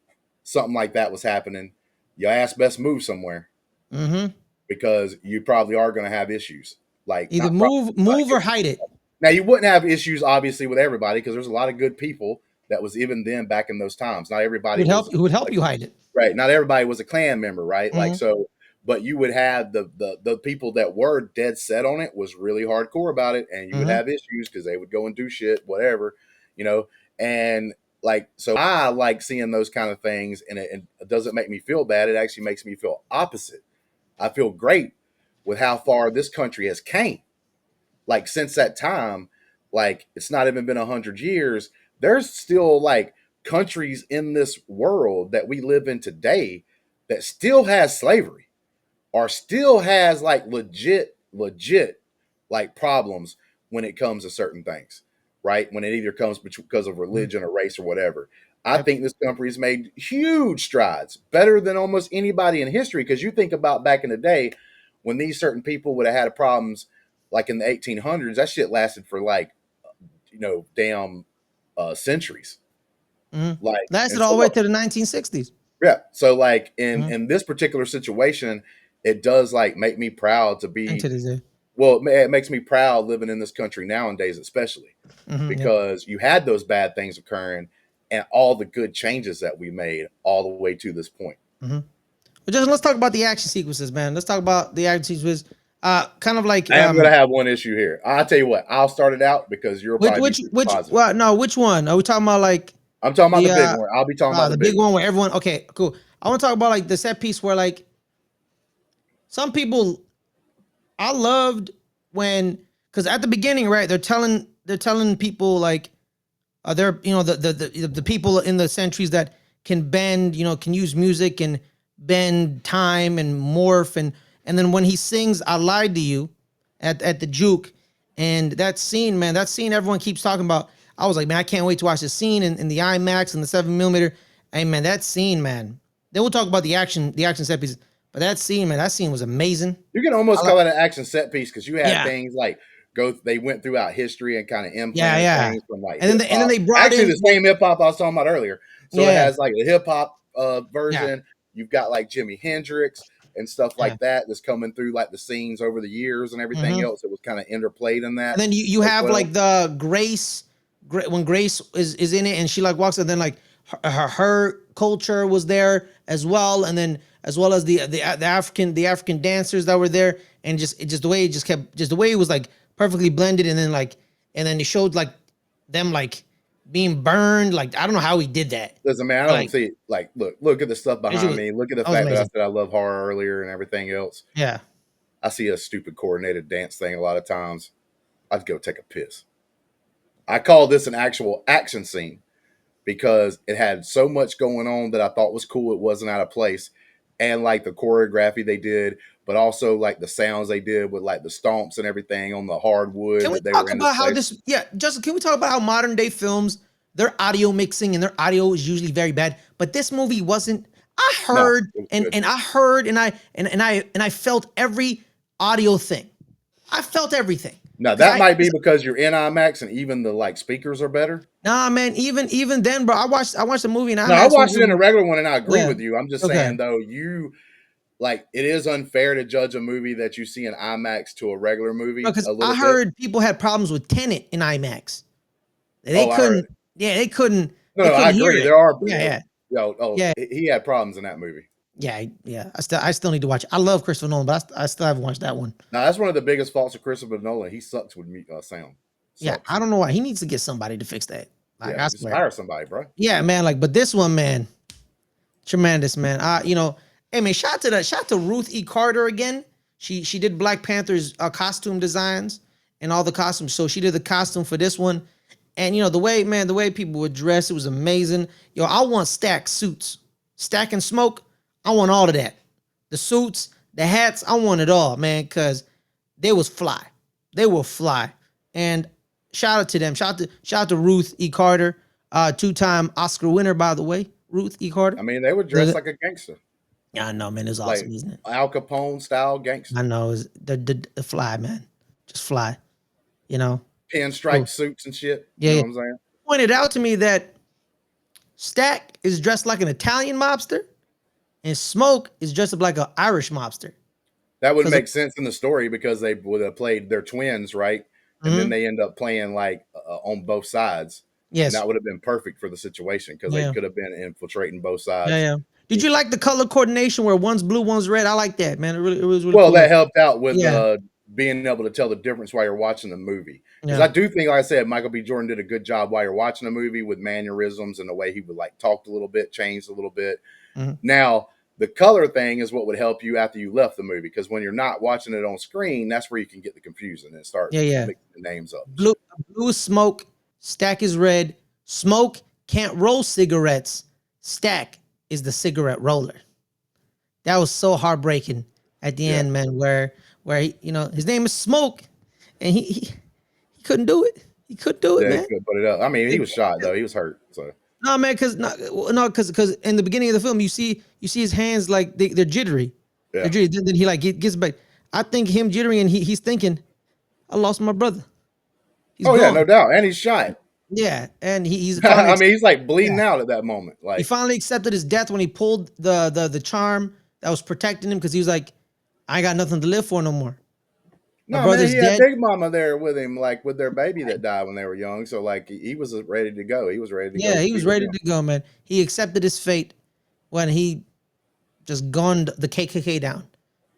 Speaker 2: something like that was happening. Your ass best move somewhere
Speaker 1: Mm-hmm.
Speaker 2: because you probably are going to have issues. Like
Speaker 1: Either
Speaker 2: not probably,
Speaker 1: move or hide it.
Speaker 2: now, you wouldn't have issues, obviously, with everybody because there's a lot of good people that was even then back in those times. Not
Speaker 1: It
Speaker 2: everybody
Speaker 1: would help.
Speaker 2: was
Speaker 1: It would help
Speaker 2: like,
Speaker 1: you hide it.
Speaker 2: right. Not everybody was a Klan member, right? Like
Speaker 1: Mm-hmm.
Speaker 2: so, but you would have the people that were dead set on it was really hardcore about it, and you would
Speaker 1: Mm-hmm.
Speaker 2: have issues because they would go and do shit, whatever, you know. And like, so I like seeing those kind of things, and it doesn't make me feel bad. It actually makes me feel opposite. I feel great with how far this country has came. Like since that time, like it's not even been 100 years. There's still like countries in this world that we live in today that still has slavery or still has like legit like problems when it comes to certain things, right? When it either comes because of religion or race or whatever. I
Speaker 1: Yep.
Speaker 2: think this country's made huge strides, better than almost anybody in history. Because you think about back in the day when these certain people would have had problems, like in the 1800s, that shit lasted for like, damn centuries.
Speaker 1: Mm-hmm.
Speaker 2: Like,
Speaker 1: Lasted
Speaker 2: and
Speaker 1: all
Speaker 2: so
Speaker 1: the way to the 1960s.
Speaker 2: yeah, so like in
Speaker 1: Mm-hmm.
Speaker 2: in this particular situation, it does like make me proud to
Speaker 1: And
Speaker 2: be.
Speaker 1: to this day.
Speaker 2: Well, it makes me proud living in this country nowadays, especially
Speaker 1: Mm-hmm. Yep.
Speaker 2: because you had those bad things occurring and all the good changes that we made all the way to this point.
Speaker 1: Mm-hmm. But just let's talk about the action sequences, man. Let's talk about the action sequences. Kind of like
Speaker 2: I am going to have one issue here. I'll tell you what, I'll start it out because you'll
Speaker 1: which
Speaker 2: probably be
Speaker 1: which
Speaker 2: super
Speaker 1: which
Speaker 2: positive.
Speaker 1: well no which one are we talking about? Like
Speaker 2: I'm talking about
Speaker 1: the
Speaker 2: the big one. I'll be talking about the
Speaker 1: the
Speaker 2: big
Speaker 1: big
Speaker 2: one.
Speaker 1: one where everyone. Okay, cool. I want to talk about like the set piece where like some people I loved when because at the beginning, right? They're telling people like they're the people in the centuries that can bend, can use music and bend time and morph and then when he sings "I Lied to You" at the juke and that scene, man, that scene everyone keeps talking about. I was like, man, I can't wait to watch the scene in the IMAX and the 7 millimeter. Hey, man, that scene, man. Then we'll talk about the action set pieces, but that scene, man, that scene was amazing.
Speaker 2: You can
Speaker 1: I
Speaker 2: almost
Speaker 1: like,
Speaker 2: call it an action set piece because you had
Speaker 1: yeah,
Speaker 2: things like they went throughout history and kind of
Speaker 1: yeah,
Speaker 2: implanted
Speaker 1: yeah.
Speaker 2: things from like
Speaker 1: And then
Speaker 2: hip
Speaker 1: and then
Speaker 2: hop.
Speaker 1: they brought
Speaker 2: Actually,
Speaker 1: in,
Speaker 2: the same hip hop I was talking about earlier. So it
Speaker 1: yeah,
Speaker 2: has like a hip hop
Speaker 1: yeah,
Speaker 2: version. You've got like Jimi Hendrix and stuff
Speaker 1: yeah.
Speaker 2: like that that's coming through like the scenes over the years and everything
Speaker 1: Mm-hmm.
Speaker 2: else. It was kind of interplayed in
Speaker 1: And
Speaker 2: that
Speaker 1: then you
Speaker 2: as
Speaker 1: have
Speaker 2: well.
Speaker 1: like the when Grace is in it and she like walks and then like her culture was there as well and then as well as the African dancers that were there and just the way it just kept just the way it was like perfectly blended and then it showed like them like being burned like I don't know how he did that
Speaker 2: Listen, man, I
Speaker 1: but
Speaker 2: don't
Speaker 1: like
Speaker 2: see like look at the stuff
Speaker 1: it
Speaker 2: behind
Speaker 1: was
Speaker 2: me. Look at the
Speaker 1: that was
Speaker 2: fact that I
Speaker 1: amazing.
Speaker 2: said I love horror earlier and everything else.
Speaker 1: Yeah.
Speaker 2: I see a stupid coordinated dance thing a lot of times, I'd go take a piss. I call this an actual action scene because it had so much going on that I thought was cool. It wasn't out of place. And like the choreography they did, but also like the sounds they did with like the stomps and everything on the hardwood
Speaker 1: Can we
Speaker 2: that they were
Speaker 1: talk
Speaker 2: in this
Speaker 1: about how
Speaker 2: place.
Speaker 1: this? Yeah, Justin. Can we talk about how modern day films, their audio mixing and their audio is usually very bad, but this movie wasn't. I
Speaker 2: No,
Speaker 1: heard
Speaker 2: it was
Speaker 1: and
Speaker 2: good.
Speaker 1: and I heard and I felt every audio thing. I felt everything
Speaker 2: Now
Speaker 1: because
Speaker 2: that
Speaker 1: I
Speaker 2: might be
Speaker 1: 'cause-
Speaker 2: because you're in IMAX and even the like speakers are better.
Speaker 1: nah, man. Even then, bro. I watched the movie in
Speaker 2: No, I
Speaker 1: IMAX when
Speaker 2: watched it in a regular one and I agree
Speaker 1: yeah.
Speaker 2: with you. I'm just
Speaker 1: Okay.
Speaker 2: saying though, you like it is unfair to judge a movie that you see in IMAX to a regular movie
Speaker 1: Because
Speaker 2: a
Speaker 1: I
Speaker 2: little bit.
Speaker 1: heard people had problems with Tenet in IMAX. They
Speaker 2: Oh, I heard
Speaker 1: couldn't. Yeah, they couldn't.
Speaker 2: no,
Speaker 1: They
Speaker 2: no, I
Speaker 1: couldn't hear
Speaker 2: agree.
Speaker 1: it.
Speaker 2: There are
Speaker 1: Yeah, yeah,
Speaker 2: oh,
Speaker 1: yeah.
Speaker 2: he had problems in that movie.
Speaker 1: Yeah, yeah. I still need to watch it. I love Christopher Nolan, but I still haven't watched that one.
Speaker 2: Now that's one of the biggest faults of Christopher Nolan. He sucks with sound.
Speaker 1: Yeah,
Speaker 2: Sucks.
Speaker 1: I don't know why. He needs to get somebody to fix that. Like,
Speaker 2: Yeah,
Speaker 1: I
Speaker 2: just
Speaker 1: swear.
Speaker 2: hire somebody, bro.
Speaker 1: Yeah, man. Like, but this one, man, tremendous, man. Hey man, shout out to Ruth E. Carter again. She did Black Panther's costume designs and all the costumes. So she did the costume for this one. And the way people were dressed, it was amazing. I want stack suits. Stack and smoke. I want all of that. The suits, the hats, I want it all, man, because they was fly. They were fly. And shout out to them. Shout out to Ruth E. Carter, two-time Oscar winner, by the way. Ruth E. Carter.
Speaker 2: I mean, they were dressed like a gangster,
Speaker 1: Yeah, I know, man. It's
Speaker 2: like
Speaker 1: awesome, isn't it?
Speaker 2: Al Capone style
Speaker 1: I
Speaker 2: gangster,
Speaker 1: know. It's the fly, man. Just fly. You know.
Speaker 2: pinstripe
Speaker 1: So
Speaker 2: suits and shit. You
Speaker 1: yeah,
Speaker 2: know
Speaker 1: yeah.
Speaker 2: what I'm saying?
Speaker 1: Pointed out to me that Stack is dressed like an Italian mobster, and Smoke is dressed up like an Irish mobster.
Speaker 2: That would
Speaker 1: Because
Speaker 2: make sense in the story because they would have played their twins, right? And then
Speaker 1: mm-hmm.
Speaker 2: they end up playing like on both sides, and
Speaker 1: Yes,
Speaker 2: that would have been perfect for the situation because they
Speaker 1: yeah,
Speaker 2: could have been infiltrating both
Speaker 1: yeah,
Speaker 2: sides.
Speaker 1: yeah. Did you like the color coordination where one's blue, one's red? I like that, man. It was really
Speaker 2: Well,
Speaker 1: cool.
Speaker 2: that helped out with
Speaker 1: Yeah,
Speaker 2: being able to tell the difference while you're watching the movie. Because
Speaker 1: yeah.
Speaker 2: I do think, like I said, Michael B. Jordan did a good job while you're watching a movie with mannerisms and the way he would like talked a little bit, changed a little bit.
Speaker 1: Mm-hmm.
Speaker 2: Now, the color thing is what would help you after you left the movie because when you're not watching it on screen, that's where you can get the confusion and start
Speaker 1: Yeah, yeah.
Speaker 2: mixing the names up and
Speaker 1: Blue,
Speaker 2: shit.
Speaker 1: blue is Smoke. Stack is red. Smoke can't roll cigarettes. Stack is the cigarette roller. That was so heartbreaking at the
Speaker 2: Yeah,
Speaker 1: end, man. Where his name is Smoke, and he couldn't do it. He couldn't do it,
Speaker 2: yeah, he
Speaker 1: man.
Speaker 2: could put it up. I mean, he
Speaker 1: It-
Speaker 2: was shot though; he was hurt. So
Speaker 1: no, man, because in the beginning of the film, you see his hands like they're jittery. They're
Speaker 2: yeah.
Speaker 1: jittery. Then he like gets back. I think him jittery, and he's thinking, I lost my brother. He's
Speaker 2: Oh yeah, no
Speaker 1: gone.
Speaker 2: doubt, and he's shot.
Speaker 1: Yeah, and he's finally
Speaker 2: I mean, he's like
Speaker 1: yeah.
Speaker 2: bleeding out at that moment.
Speaker 1: He
Speaker 2: Like,
Speaker 1: finally accepted his death when he pulled the charm that was protecting him because he was like, I ain't got nothing to live for no more. My
Speaker 2: no, man,
Speaker 1: brother's
Speaker 2: he had
Speaker 1: dead.
Speaker 2: Big Mama there with him, like with their baby that died when they were young. So like he was ready to go. He was ready to
Speaker 1: Yeah,
Speaker 2: go
Speaker 1: he
Speaker 2: be
Speaker 1: was
Speaker 2: with
Speaker 1: ready
Speaker 2: them.
Speaker 1: to go, man. He accepted his fate when he just gunned the KKK down,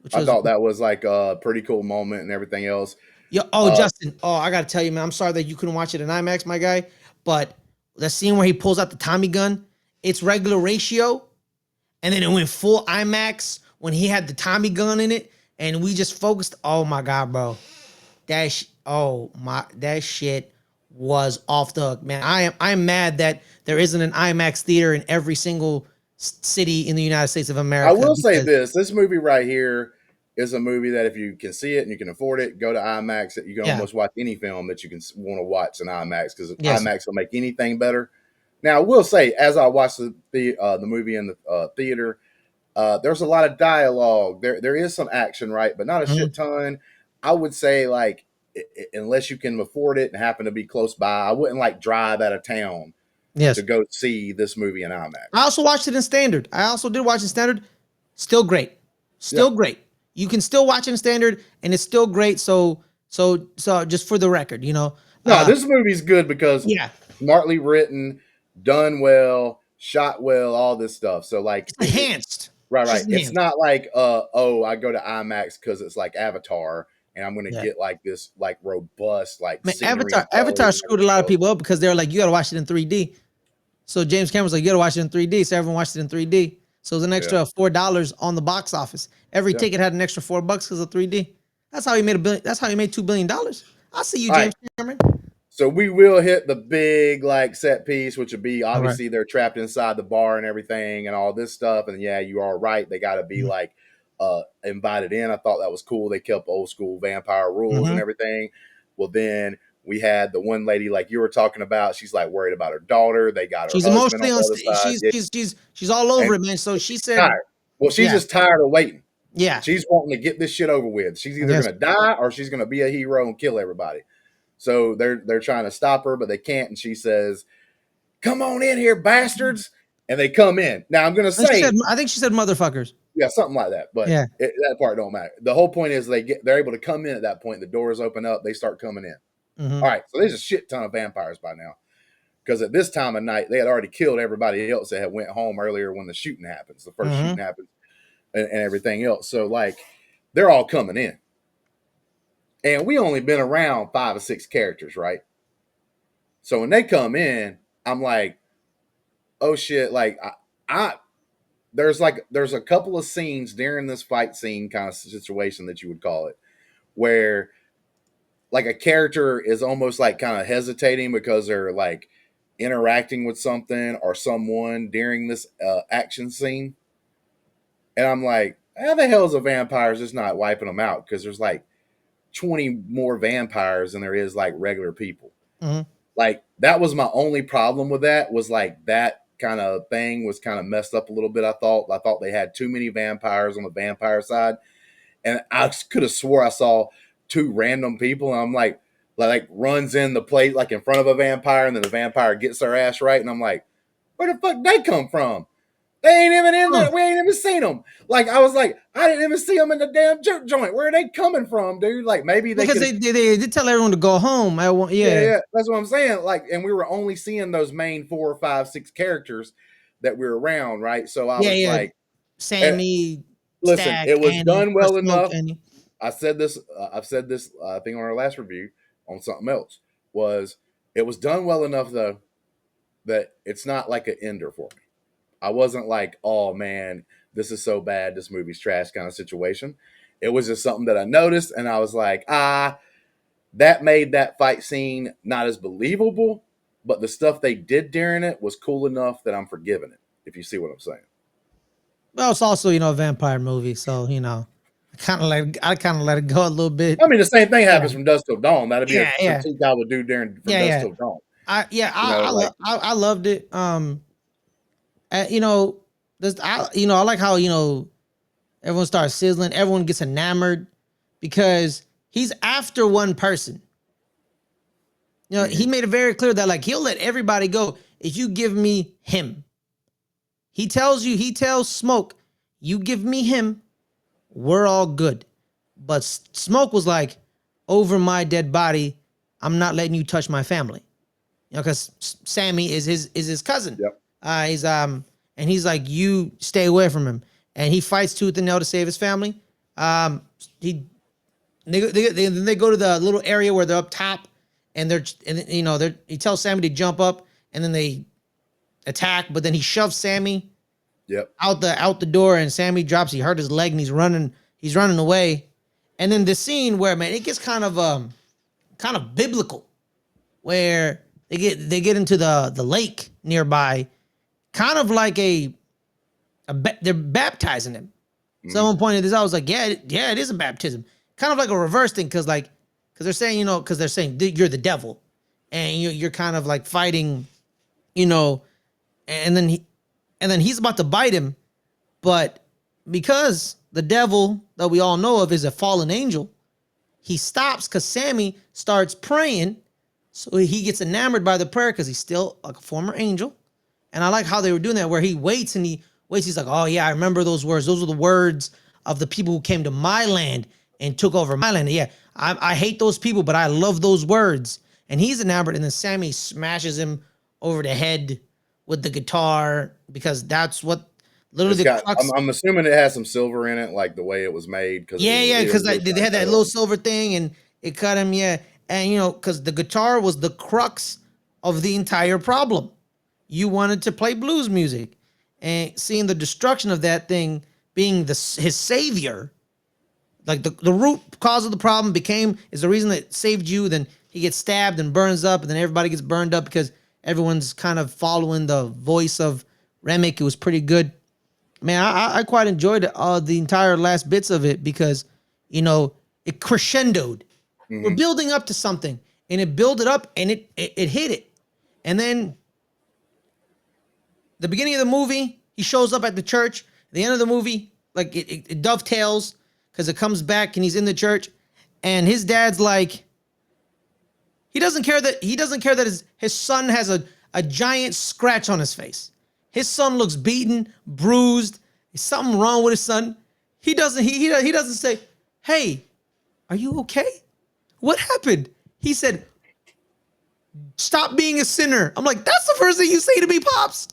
Speaker 1: which
Speaker 2: I
Speaker 1: was
Speaker 2: thought that was like a pretty cool moment and everything else.
Speaker 1: yo. Oh,
Speaker 2: Uh,
Speaker 1: Justin. Oh, I gotta tell you, man. I'm sorry that you couldn't watch it in IMAX, my guy. But the scene where he pulls out the Tommy gun, it's regular ratio, and then it went full IMAX when he had the Tommy gun in it, and we just focused. Oh my god, bro. That shit was off the hook, man. I'm mad that there isn't an IMAX theater in every single city in the United States of
Speaker 2: I
Speaker 1: America
Speaker 2: will say
Speaker 1: because
Speaker 2: this movie right here is a movie that if you can see it and you can afford it, go to IMAX. That you can
Speaker 1: yeah,
Speaker 2: almost watch any film that you can want to watch in IMAX because
Speaker 1: yes,
Speaker 2: IMAX will make anything better. Now, I will say, as I watched the movie in the theater, there's a lot of dialogue. There is some action, right, but not a
Speaker 1: mhm,
Speaker 2: shit ton. I would say like unless you can afford it and happen to be close by, I wouldn't like drive out of town to
Speaker 1: yes.
Speaker 2: go see this movie in
Speaker 1: I
Speaker 2: IMAX.
Speaker 1: also watched it in standard. I also did watch it in standard. Still great.
Speaker 2: Yeah.
Speaker 1: Still great. You can still watch it in standard and it's still great. So just for the record,
Speaker 2: No, this movie's good because
Speaker 1: yeah,
Speaker 2: smartly written, done well, shot well, all this stuff. So like
Speaker 1: it's enhanced.
Speaker 2: right,
Speaker 1: It's
Speaker 2: right.
Speaker 1: just
Speaker 2: It's
Speaker 1: enhanced.
Speaker 2: not like oh, I go to IMAX because it's like Avatar and I'm gonna
Speaker 1: Yeah.
Speaker 2: get like this like robust like
Speaker 1: Man,
Speaker 2: scenery and
Speaker 1: Avatar
Speaker 2: colors and
Speaker 1: screwed a
Speaker 2: everything
Speaker 1: lot of
Speaker 2: else.
Speaker 1: people up because they're like, you gotta watch it in 3D. So James Cameron's like, you gotta watch it in 3D. So everyone watched it in 3D. So it was an
Speaker 2: Yeah,
Speaker 1: extra $4 on the box office. Every
Speaker 2: yeah.
Speaker 1: ticket had an extra $4 because of 3D. That's how he made $1 billion. That's how he made $2 billion. I see you,
Speaker 2: All right.
Speaker 1: James Cameron.
Speaker 2: So we will hit the big like set piece, which would be
Speaker 1: All right.
Speaker 2: obviously they're trapped inside the bar and everything and all this stuff. And yeah, you are right. They got to be like invited in. I thought that was cool. They kept old school vampire rules and
Speaker 1: Mm-hmm.
Speaker 2: everything. Well, then we had the one lady like you were talking about. She's like worried about her daughter. They got her
Speaker 1: She's
Speaker 2: husband on
Speaker 1: emotionally
Speaker 2: the other
Speaker 1: unstable.
Speaker 2: side. Yeah,
Speaker 1: She's all over
Speaker 2: and
Speaker 1: it, man. So she said,
Speaker 2: tired. Well, she's
Speaker 1: yeah,
Speaker 2: just tired of waiting.
Speaker 1: yeah,
Speaker 2: She's wanting to get this shit over with. She's
Speaker 1: I
Speaker 2: either
Speaker 1: guess.
Speaker 2: gonna die or she's gonna be a hero and kill everybody. So they're trying to stop her, but they can't. And she says, "Come on in here, bastards!" And they come in. Now I'm gonna say,
Speaker 1: I think she said motherfuckers.
Speaker 2: yeah, something like that. But
Speaker 1: Yeah.
Speaker 2: that part don't matter. The whole point is they're able to come in at that point. The doors open up. They start coming in.
Speaker 1: Mm-hmm.
Speaker 2: All right. So there's a shit ton of vampires by now because at this time of night they had already killed everybody else that had went home earlier when the shooting happens. The first
Speaker 1: Mm-hmm.
Speaker 2: shooting happens and everything else. So like they're all coming in. And we only been around 5 or 6 characters, right? So when they come in, I'm like, oh shit, like I there's a couple of scenes during this fight scene kind of situation that you would call it, where like a character is almost like kind of hesitating because they're like interacting with something or someone during this action scene. And I'm like, how the hell is a vampire just not wiping them out? Because there's like 20 more vampires than there is like regular people.
Speaker 1: Mm-hmm.
Speaker 2: Like that was my only problem with that was like that kind of thing was kind of messed up a little bit. I thought they had too many vampires on the vampire side, and I could have swore I saw 2 random people. And I'm like runs in the plate like in front of a vampire, and then the vampire gets their ass right, and I'm like, where the fuck they come from? They ain't even in
Speaker 1: Huh.
Speaker 2: there. We ain't even seen them. Like I was like, I didn't even see them in the damn jerk joint. Where are they coming from, dude? Like maybe they
Speaker 1: Because
Speaker 2: could.
Speaker 1: they did tell everyone to go home.
Speaker 2: Yeah,
Speaker 1: Yeah.
Speaker 2: yeah, that's what I'm saying. Like, and we were only seeing those main 4 or 5, 6 characters that we were around, right? So I
Speaker 1: Yeah,
Speaker 2: was
Speaker 1: yeah.
Speaker 2: like, eh,
Speaker 1: Sammy,
Speaker 2: listen,
Speaker 1: Stack,
Speaker 2: it was
Speaker 1: Annie,
Speaker 2: done
Speaker 1: or
Speaker 2: well
Speaker 1: Smoke,
Speaker 2: enough.
Speaker 1: Annie.
Speaker 2: I said this. I've said this. I think on our last review on something else was it was done well enough though that it's not like an ender for me. I wasn't like, oh man, this is so bad. This movie's trash kind of situation. It was just something that I noticed, and I was like, that made that fight scene not as believable, but the stuff they did during it was cool enough that I'm forgiving it. If you see what I'm saying.
Speaker 1: Well, it's also a vampire movie, so I kind of let it go a little bit.
Speaker 2: I mean, the same thing
Speaker 1: Yeah,
Speaker 2: happens from dusk till dawn. That'd be a
Speaker 1: yeah, yeah,
Speaker 2: critique I would do during from
Speaker 1: yeah,
Speaker 2: dusk
Speaker 1: yeah.
Speaker 2: till dawn.
Speaker 1: I
Speaker 2: Like
Speaker 1: I loved it. You know, I like how everyone starts sizzling. Everyone gets enamored because he's after one person. He
Speaker 2: mm-hmm.
Speaker 1: made it very clear that like he'll let everybody go if you give me him. He tells Smoke, you give me him, we're all good. But Smoke was like, over my dead body, I'm not letting you touch my family. Because Sammy is his cousin.
Speaker 2: Yep.
Speaker 1: And he's like, you stay away from him. And he fights tooth and nail to save his family. He they go to the little area where they're up top, and he tells Sammy to jump up, and then they attack, but then he shoves Sammy
Speaker 2: Yep.
Speaker 1: out the door, and Sammy drops. He hurt his leg, and he's running away. And then the scene where, man, it gets kind of biblical, where they get into the lake nearby, kind of like they're baptizing him.
Speaker 2: Mm-hmm.
Speaker 1: Someone pointed this out. I was like, yeah, it is a baptism, kind of like a reverse thing, because they're saying you're the devil, and you're kind of like fighting, and then he's about to bite him, but because the devil that we all know of is a fallen angel, he stops because Sammy starts praying. So he gets enamored by the prayer because he's still like a former angel. And I like how they were doing that, where he waits. He's like, oh yeah, I remember those words. Those were the words of the people who came to my land and took over my land. Yeah, I hate those people, but I love those words. And he's enamored, and then Sammy smashes him over the head with the guitar, because that's what literally the crux.
Speaker 2: I'm assuming it has some silver in it, like the way it was made. Because
Speaker 1: Because they had that little silver thing, and it cut him. Yeah, and because the guitar was the crux of the entire problem. You wanted to play blues music, and seeing the destruction of that thing being his savior, like the root cause of the problem is the reason that saved you. Then he gets stabbed and burns up, and then everybody gets burned up because everyone's kind of following the voice of Remick. It was pretty good. Man, I quite enjoyed the entire last bits of it because, it crescendoed. We're
Speaker 2: Mm-hmm.
Speaker 1: building up to something, and it built it up, and it hit it. And then the beginning of the movie, he shows up at the church. The end of the movie, like it dovetails because it comes back and he's in the church, and his dad's like, he doesn't care that his son has a giant scratch on his face. His son looks beaten, bruised. There's something wrong with his son. He doesn't say, "Hey, are you okay? What happened?" He said, "Stop being a sinner." I'm like, that's the first thing you say to me, Pops.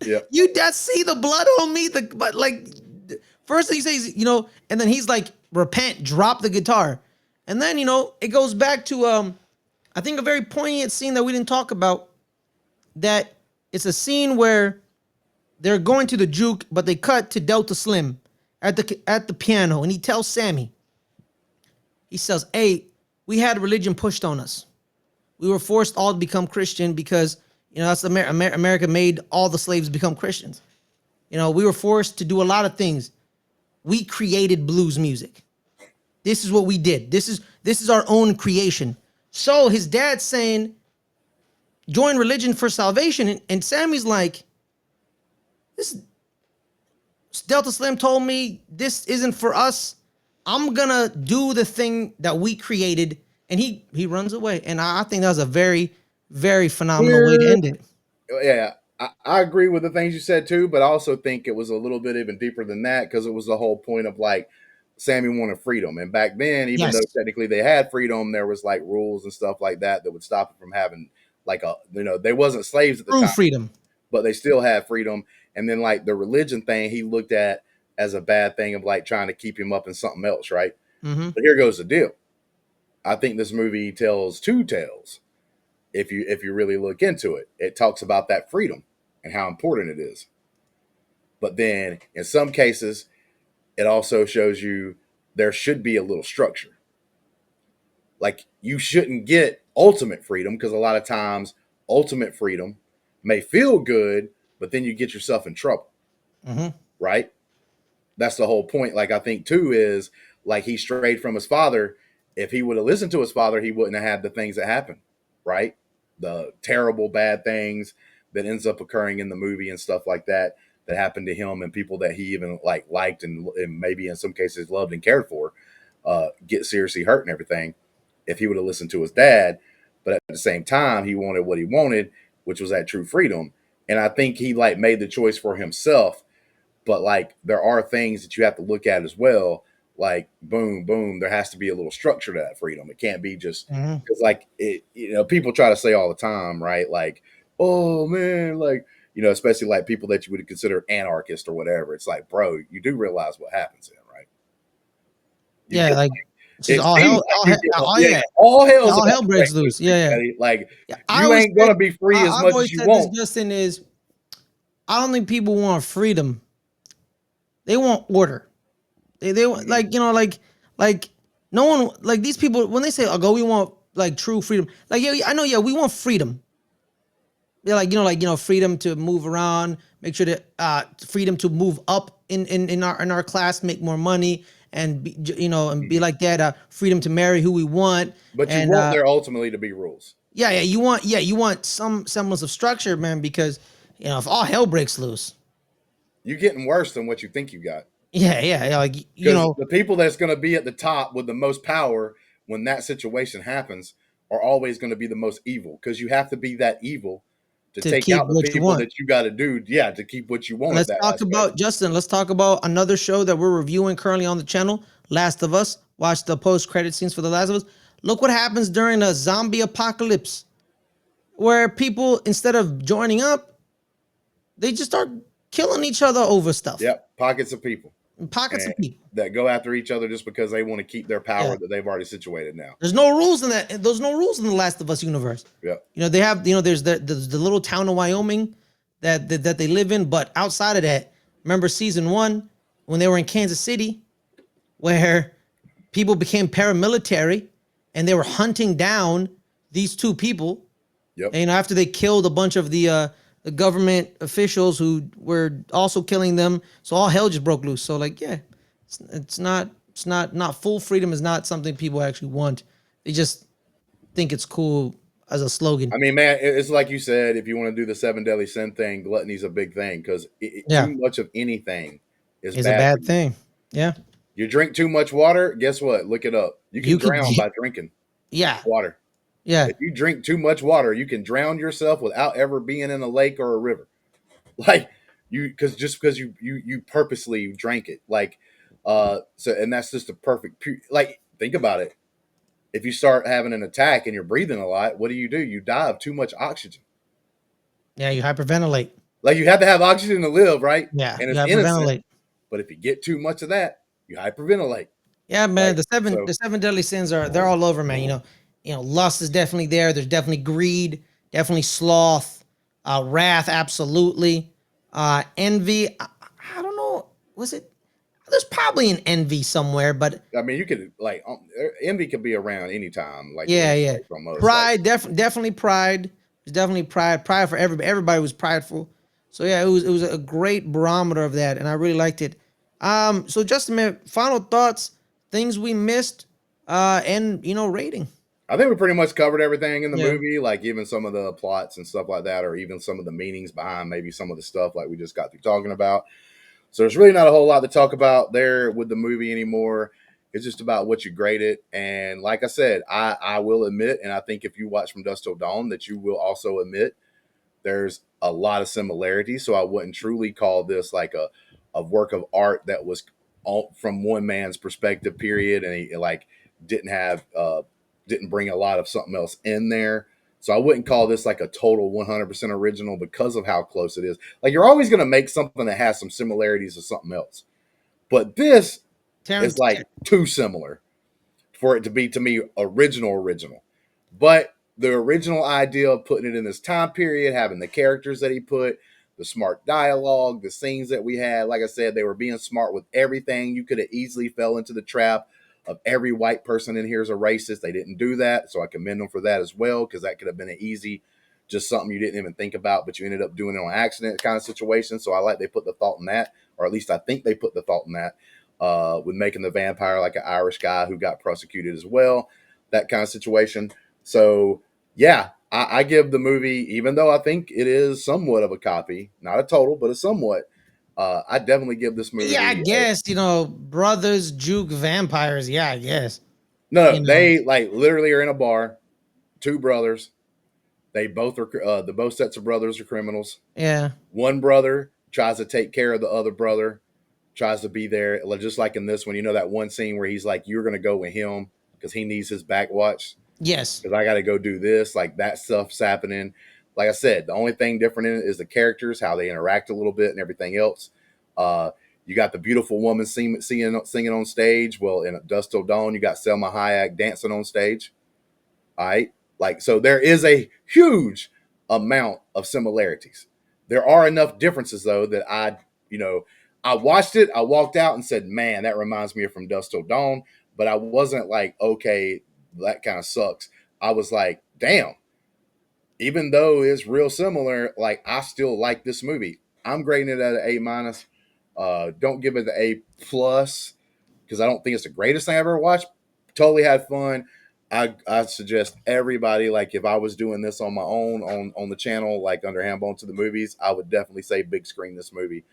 Speaker 2: Yeah.
Speaker 1: You dad see the blood on me, but like first thing he says, and then he's like, repent, drop the guitar. And then, it goes back to I think a very poignant scene that we didn't talk about. That it's a scene where they're going to the juke, but they cut to Delta Slim at the piano, and he tells Sammy, he says, "Hey, we had religion pushed on us. We were forced all to become Christian because, that's America made all the slaves become Christians. We were forced to do a lot of things. We created blues music. This is what we did. This is our own creation." So his dad's saying, join religion for salvation. And Sammy's like, this Delta Slim told me this isn't for us. I'm gonna do the thing that we created. And he runs away. And I think that was a very, very phenomenal way to end it.
Speaker 2: Yeah, I agree with the things you said too, but I also think it was a little bit even deeper than that because it was the whole point of like Sammy wanted freedom, and back then, even
Speaker 1: Yes.
Speaker 2: though technically they had freedom, there was like rules and stuff like that would stop it from having like they wasn't slaves at the
Speaker 1: True
Speaker 2: time,
Speaker 1: freedom.
Speaker 2: but they still had freedom. And then like the religion thing, he looked at as a bad thing of like trying to keep him up in something else, right?
Speaker 1: Mm-hmm.
Speaker 2: But here goes the deal. I think this movie tells two tales. If you really look into it, it talks about that freedom and how important it is. But then in some cases, it also shows you there should be a little structure. Like you shouldn't get ultimate freedom because a lot of times ultimate freedom may feel good, but then you get yourself in trouble,
Speaker 1: Mm-hmm.
Speaker 2: right? That's the whole point. Like I think too is like he strayed from his father. If he would have listened to his father, he wouldn't have had the things that happened, right? The terrible bad things that ends up occurring in the movie and stuff like that happened to him and people that he even liked and maybe in some cases loved and cared for get seriously hurt and everything if he would have listened to his dad. But at the same time, he wanted what he wanted, which was that true freedom. And I think he like made the choice for himself. But like there are things that you have to look at as well. Like boom, boom, there has to be a little structure to that freedom. It can't be just
Speaker 1: Mm-hmm.
Speaker 2: because like people try to say all the time, right? Like, oh man, like especially like people that you would consider anarchist or whatever. It's like, bro, you do realize what happens then, right? You
Speaker 1: Yeah,
Speaker 2: get
Speaker 1: like it's just
Speaker 2: it
Speaker 1: all
Speaker 2: seems
Speaker 1: hell,
Speaker 2: like
Speaker 1: all
Speaker 2: you
Speaker 1: hell,
Speaker 2: get
Speaker 1: oh
Speaker 2: yeah,
Speaker 1: yeah,
Speaker 2: all
Speaker 1: yeah,
Speaker 2: hell's
Speaker 1: all
Speaker 2: about
Speaker 1: hell
Speaker 2: to break
Speaker 1: breaks
Speaker 2: loose,
Speaker 1: loose.
Speaker 2: Big
Speaker 1: Yeah, yeah.
Speaker 2: Daddy. Like
Speaker 1: Yeah, I
Speaker 2: you
Speaker 1: always
Speaker 2: ain't
Speaker 1: say,
Speaker 2: gonna be free as
Speaker 1: I've
Speaker 2: much as
Speaker 1: always
Speaker 2: you
Speaker 1: said this,
Speaker 2: want.
Speaker 1: Justin, is I don't think people want freedom. They want order. They want
Speaker 2: Mhm.
Speaker 1: like no one like these people when they say, "Oh, go, we want like true freedom." Like yeah, I know, yeah, we want freedom. They're freedom to move around, make sure that freedom to move up in our class, make more money, and and be
Speaker 2: Mhm.
Speaker 1: like that. Freedom to marry who we want,
Speaker 2: But you
Speaker 1: and
Speaker 2: want there ultimately to be rules.
Speaker 1: yeah, you want some semblance of structure, man, because if all hell breaks loose,
Speaker 2: You're getting worse than what you think you got.
Speaker 1: yeah, like
Speaker 2: Because the people that's going to be at the top with the most power when that situation happens are always going to be the most evil. Because you have to be that evil to
Speaker 1: to
Speaker 2: take
Speaker 1: keep
Speaker 2: out the
Speaker 1: what you
Speaker 2: people
Speaker 1: want.
Speaker 2: that you got to do. Yeah, to keep what you want at
Speaker 1: Let's
Speaker 2: that
Speaker 1: talk
Speaker 2: aspect.
Speaker 1: about Justin. Let's talk about another show that we're reviewing currently on the channel, Last of Us. Watch the post-credit scenes for The Last of Us. Look what happens during a zombie apocalypse, where people, instead of joining up, they just start killing each other over stuff.
Speaker 2: Yep, pockets of people
Speaker 1: Pockets
Speaker 2: and
Speaker 1: of people.
Speaker 2: that go after each other just because they want to keep their
Speaker 1: Yeah.
Speaker 2: power that they've already situated now.
Speaker 1: There's no rules in that. There's no rules in the Last of Us universe.
Speaker 2: Yep.
Speaker 1: They have, there's the little town of Wyoming that they live in, but outside of that, remember season 1 when they were in Kansas City, where people became paramilitary, and they were hunting down these two people.
Speaker 2: Yep.
Speaker 1: And after they killed a bunch of the government officials who were also killing them, so all hell just broke loose. So like, yeah, it's not full freedom is not something people actually want. They just think it's cool as a slogan.
Speaker 2: I mean, man, it's like you said. If you want to do the seven deadly sin thing, gluttony's a big thing because
Speaker 1: Yeah,
Speaker 2: too much of anything is
Speaker 1: it's a
Speaker 2: bad for
Speaker 1: bad
Speaker 2: you.
Speaker 1: thing. Yeah,
Speaker 2: You drink too much water, guess what? Look it up. You can
Speaker 1: you could.
Speaker 2: drown by drinking
Speaker 1: Yeah,
Speaker 2: water.
Speaker 1: yeah,
Speaker 2: If you drink too much water, you can drown yourself without ever being in a lake or a river. Like you, because just because you purposely drank it, like so, and that's just a perfect. Like think about it. If you start having an attack and you're breathing a lot, what do? You die of too much oxygen.
Speaker 1: yeah. You hyperventilate.
Speaker 2: Like you have to have oxygen to live, right?
Speaker 1: Yeah,
Speaker 2: And
Speaker 1: you
Speaker 2: it's innocent,
Speaker 1: hyperventilate.
Speaker 2: but if you get too much of that, you hyperventilate.
Speaker 1: Yeah, man.
Speaker 2: Like
Speaker 1: The
Speaker 2: so,
Speaker 1: the seven deadly sins are they're all over, man. Lust is definitely there. There's definitely greed, definitely sloth, wrath, absolutely. Envy. I don't know. Was it? There's probably an envy somewhere, but
Speaker 2: I mean, you could like envy could be around anytime, like in
Speaker 1: yeah,
Speaker 2: any
Speaker 1: yeah.
Speaker 2: place almost. Like
Speaker 1: Pride, definitely pride. There's definitely pride. Pride for everybody. Everybody was prideful. So yeah, it was a great barometer of that, and I really liked it. So just a minute. Final thoughts, things we missed, and rating.
Speaker 2: I think we pretty much covered everything in the
Speaker 1: Yeah.
Speaker 2: movie, like even some of the plots and stuff like that, or even some of the meanings behind maybe some of the stuff like we just got through talking about. So there's really not a whole lot to talk about there with the movie anymore. It's just about what you grade it. And like I said, I will admit, and I think if you watch From Dusk Till Dawn, that you will also admit there's a lot of similarities. So I wouldn't truly call this like a work of art that was all from one man's perspective, period. And he like didn't have didn't bring a lot of something else in there. So I wouldn't call this like a total 100% original because of how close it is. Like you're always going to make something that has some similarities to something else. But this is
Speaker 1: Terrence.
Speaker 2: like too similar for it to be to me original. But the original idea of putting it in this time period, having the characters that he put, the smart dialogue, the scenes that we had, like I said, they were being smart with everything. You could have easily fell into the trap of every white person in here is a racist. They didn't do that, so I commend them for that as well because that could have been an easy, just something you didn't even think about, but you ended up doing it on accident kind of situation. So I like they put the thought in that, or at least I think they put the thought in that with making the vampire like an Irish guy who got prosecuted as well, that kind of situation. So yeah, I give the movie, even though I think it is somewhat of a copy, not a total, but a somewhat. I definitely give this
Speaker 1: Yeah, I
Speaker 2: movie a
Speaker 1: guess brothers juke vampires. Yeah, I guess
Speaker 2: no.
Speaker 1: you know.
Speaker 2: They like literally are in a bar, two brothers. They both are the both sets of brothers are criminals.
Speaker 1: Yeah.
Speaker 2: One brother tries to take care of the other brother, tries to be there, just like in this one. You know that one scene where he's like, "You're gonna go with him because he needs his back watched."
Speaker 1: Yes.
Speaker 2: Because I got to go do this. Like that stuff's happening. Like I said, the only thing different in it is the characters, how they interact a little bit, and everything else. You got the beautiful woman singing on stage. Well, in Dust Till Dawn, you got Selma Hayek dancing on stage. All right, like so, there is a huge amount of similarities. There are enough differences though that I watched it, I walked out and said, "Man, that reminds me of From Dust Till Dawn." But I wasn't like, "Okay, that kind of sucks." I was like, damn, even though it's real similar, like I still like this movie. I'm grading it at an A minus. Don't give it the A plus because I don't think it's the greatest thing I ever watched. Totally had fun. I suggest everybody, like if I was doing this on my own on the channel, like under Handbone to the Movies, I would definitely say big screen this movie.